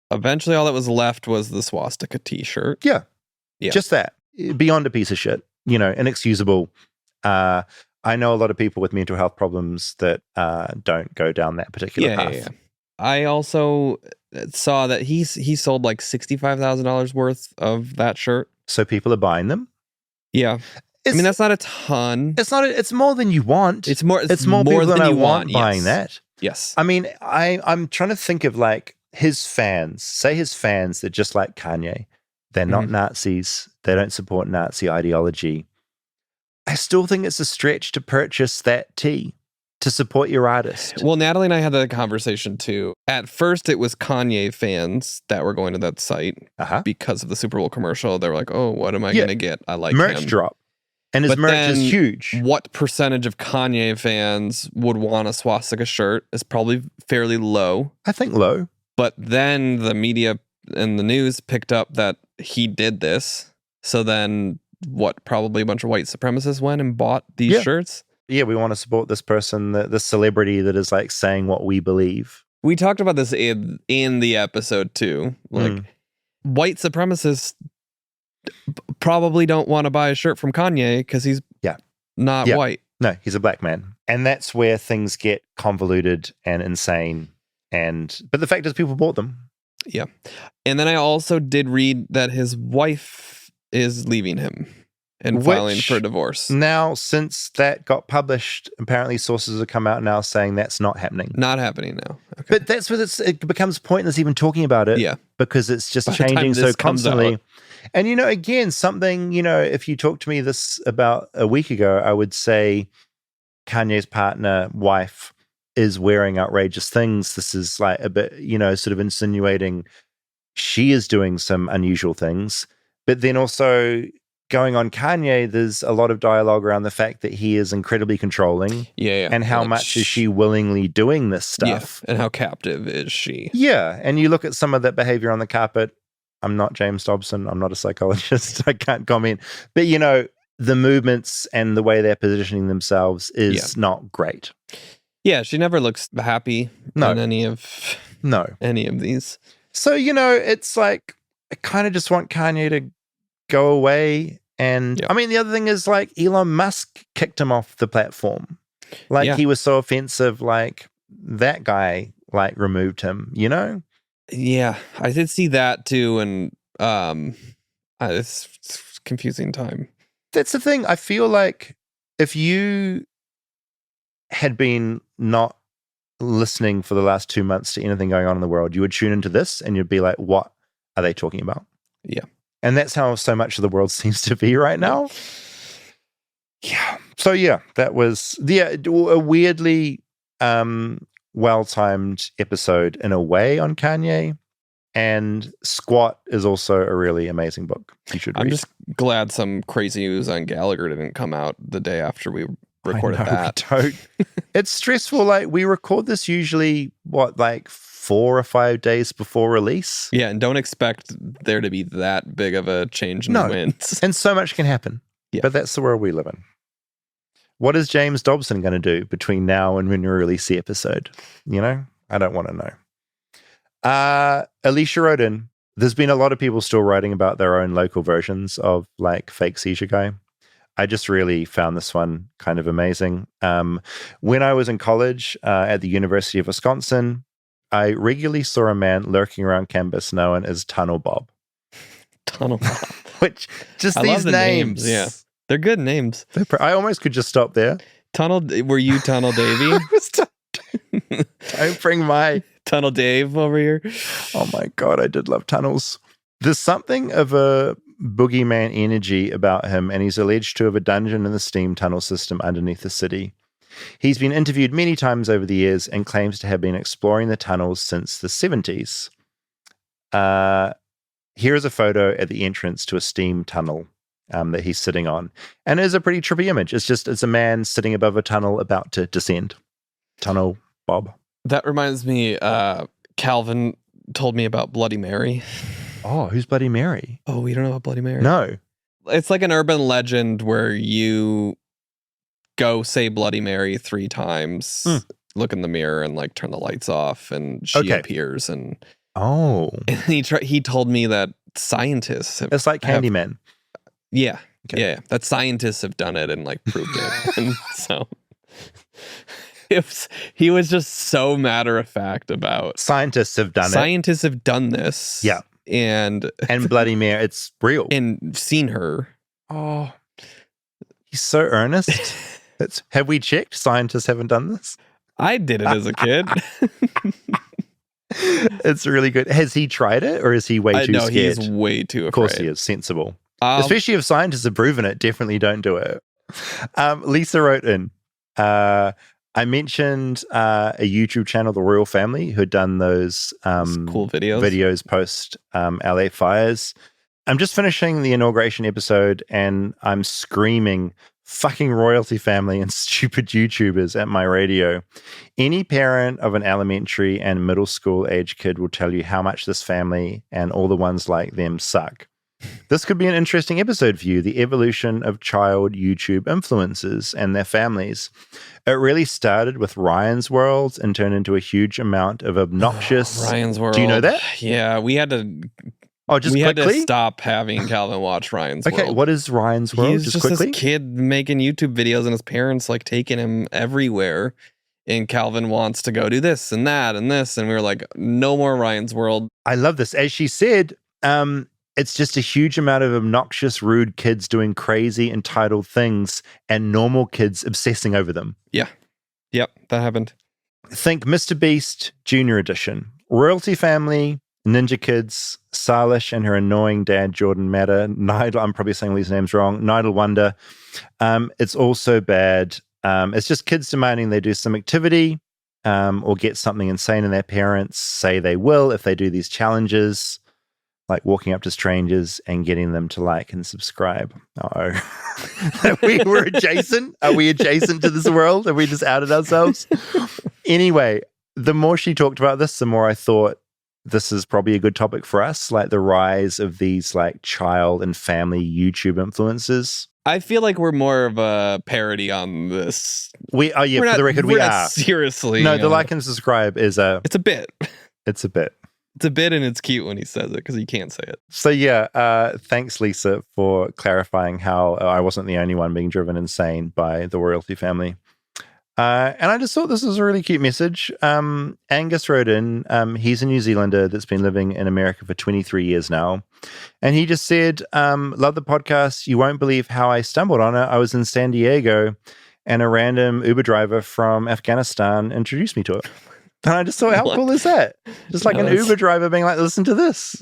eventually all that was left was the swastika T-shirt.
Yeah, just that. Beyond a piece of shit. Inexcusable. I know a lot of people with mental health problems that don't go down that particular path.
Yeah. I also saw that he sold like $65,000 worth of that shirt.
So people are buying them?
Yeah. I mean, that's not a ton.
It's not. It's more than you want.
It's more
people than I want buying
yes.
that.
Yes.
I mean, I'm trying to think of like his fans. Say his fans that just like Kanye. They're not Nazis. They don't support Nazi ideology. I still think it's a stretch to purchase that tee. to support your artist.
Well, Natalie and I had that conversation too. At first, it was Kanye fans that were going to that site because of the Super Bowl commercial. They were like, "Oh, what am I going to get? I like
merch
him."
drop, and his merch is huge.
What percentage of Kanye fans would want a swastika shirt is probably fairly low.
I think low.
But then the media and the news picked up that he did this. So then, probably a bunch of white supremacists went and bought these shirts.
Yeah, we want to support this person, the celebrity that is like saying what we believe.
We talked about this in the episode too. Like, white supremacists probably don't want to buy a shirt from Kanye because he's not white.
No, he's a black man. And that's where things get convoluted and insane. But the fact is people bought them.
Yeah. And then I also did read that his wife is leaving him and filing for divorce.
Now, since that got published, apparently sources have come out now saying that's not happening.
Not happening now. Okay.
But that's what it becomes pointless even talking about it.
Yeah.
Because it's just changing so constantly. And, again, something, if you talked to me this about a week ago, I would say Kanye's partner, wife, is wearing outrageous things. This is like a bit, sort of insinuating she is doing some unusual things. But then also going on Kanye, there's a lot of dialogue around the fact that he is incredibly controlling.
Yeah.
And how much is she willingly doing this stuff?
Yeah. And how captive is she?
Yeah. And you look at some of that behavior on the carpet. I'm not James Dobson. I'm not a psychologist. I can't comment. But, the movements and the way they're positioning themselves is not great.
Yeah, she never looks happy in any of these.
So, it's like, I kind of just want Kanye to go away. And I mean, the other thing is like Elon Musk kicked him off the platform. Like he was so offensive, like that guy like removed him,
Yeah, I did see that too. And it's confusing time.
That's the thing. I feel like if you had been not listening for the last 2 months to anything going on in the world, you would tune into this and you'd be like, what are they talking about?
Yeah.
And that's how so much of the world seems to be right now. Yeah. So that was a weirdly well-timed episode in a way on Kanye. And Squat is also a really amazing book. You should read.
I'm just glad some crazy news on Gallagher didn't come out the day after we recorded that.
It's stressful. Like, we record this usually, 4 or 5 days before release?
Yeah, and don't expect there to be that big of a change in the winds.
And so much can happen. Yeah. But that's the world we live in. What is James Dobson going to do between now and when we release the episode? I don't want to know. Alicia wrote in, there's been a lot of people still writing about their own local versions of like Fake Seizure Guy. I just really found this one kind of amazing. When I was in college at the University of Wisconsin, I regularly saw a man lurking around campus known as Tunnel Bob.
Tunnel Bob.
Which, just
I
these
love the
names.
Yeah. They're good names.
I almost could just stop there.
Were you Tunnel Davey?
Don't bring my...
Tunnel Dave over here.
Oh my God, I did love tunnels. There's something of a boogeyman energy about him, and he's alleged to have a dungeon in the steam tunnel system underneath the city. He's been interviewed many times over the years and claims to have been exploring the tunnels since the 70s. Here is a photo at the entrance to a steam tunnel that he's sitting on. And it is a pretty trippy image. It's a man sitting above a tunnel about to descend. Tunnel Bob.
That reminds me, Calvin told me about Bloody Mary.
Oh, who's Bloody Mary?
Oh, you don't know about Bloody Mary?
No.
It's like an urban legend where you go say Bloody Mary 3 times, look in the mirror and like turn the lights off, and she appears. And he told me that scientists have...
It's like Candyman.
Yeah. Okay. Yeah. That scientists have done it and like proved it. And so... he was just so matter of fact about
scientists have done
this.
Yeah.
And
Bloody Mary, it's real.
And seen her.
Oh, he's so earnest. Have we checked? Scientists haven't done this.
I did it as a kid.
It's really good. Has he tried it, or is he way too scared? No,
he's way too afraid.
Of course he is. Sensible. Especially if scientists have proven it, definitely don't do it. Lisa wrote in, I mentioned a YouTube channel, The Royal Family, who'd done those
cool
videos post LA fires. I'm just finishing the inauguration episode and I'm screaming fucking royalty family and stupid YouTubers at my radio. Any parent of an elementary and middle school age kid will tell you how much this family and all the ones like them suck. This could be an interesting episode for you, the evolution of child YouTube influencers and their families. It really started with Ryan's World and turned into a huge amount of obnoxious...
Ryan's World.
Do you know that?
Yeah, we had to...
We had to
stop having Calvin watch Ryan's World.
Okay, what is Ryan's World?
He's just this kid making YouTube videos and his parents like taking him everywhere. And Calvin wants to go do this and that and this. And we were like, no more Ryan's World.
I love this. As she said, it's just a huge amount of obnoxious, rude kids doing crazy, entitled things and normal kids obsessing over them.
Yeah. Yep, that happened.
Think Mr. Beast Junior Edition. Royalty Family, Ninja Kids, Salish and her annoying dad, Jordan Matter, Nidal, I'm probably saying these names wrong, Nidal Wonder. It's also bad. It's just kids demanding they do some activity or get something insane, and their parents say they will if they do these challenges, like walking up to strangers and getting them to like and subscribe. We were adjacent. Are we adjacent to this world? Have we just outed ourselves? Anyway, the more she talked about this, the more I thought this is probably a good topic for us, like the rise of these like child and family YouTube influencers.
I feel like we're more of a parody on this.
We are, for the record, we are.
Seriously.
No, the like and subscribe is
it's a bit.
It's a bit.
It's a bit, and it's cute when he says it because he can't say it.
So yeah, thanks, Lisa, for clarifying how I wasn't the only one being driven insane by the royalty family. And I just thought this was a really cute message. Angus wrote in, he's a New Zealander that's been living in America for 23 years now. And he just said, love the podcast. You won't believe how I stumbled on it. I was in San Diego and a random Uber driver from Afghanistan introduced me to it. And I just thought, how cool is that? Just like an Uber driver being like, listen to this.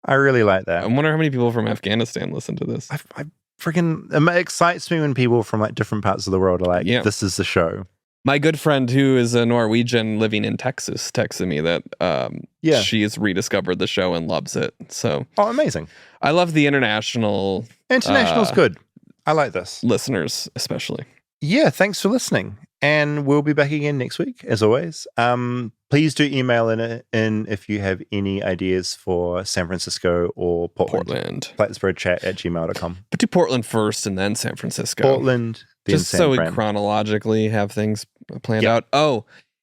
I really like that.
I wonder how many people from Afghanistan listen to this.
I freaking, it excites me when people from like different parts of the world are like, this is the show.
My good friend who is a Norwegian living in Texas texted me that she's rediscovered the show and loves it. So
amazing.
I love the international's
good. I like this.
Listeners, especially.
Yeah, thanks for listening. And we'll be back again next week, as always. Please do email in if you have any ideas for San Francisco or Portland. Flightlessbirdchat@gmail.com.
But do Portland first and then San Francisco.
Portland, then
just so we chronologically have things planned out.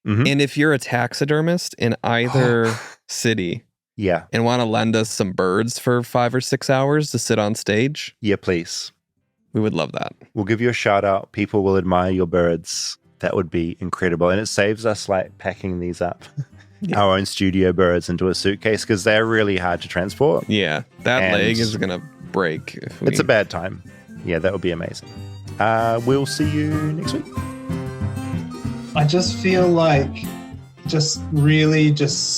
And if you're a taxidermist in either city and want to lend us some birds for 5 or 6 hours to sit on stage.
Yeah, please.
We would love that.
We'll give you a shout out. People will admire your birds. That would be incredible. And it saves us like packing these up, our own studio birds into a suitcase because they're really hard to transport.
Yeah, that leg is going to break.
It's a bad time. Yeah, that would be amazing. We'll see you next week.
I just feel like just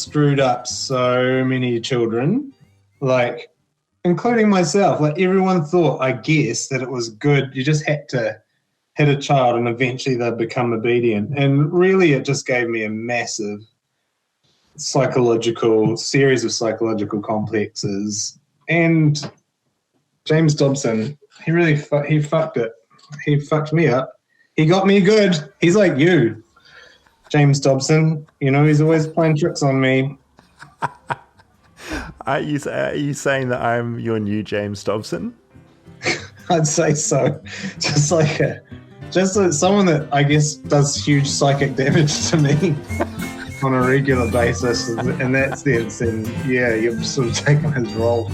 screwed up so many children, like including myself. Like everyone thought, I guess, that it was good. You just had to hit a child and eventually they'd become obedient. And really it just gave me a massive series of psychological complexes. And James Dobson, he fucked it. He fucked me up. He got me good. He's like you, James Dobson. You know, he's always playing tricks on me.
Are you saying that I'm your new James Dobson?
I'd say so. Just someone that I guess does huge psychic damage to me on a regular basis, and that's it. And yeah, you've sort of taken his role.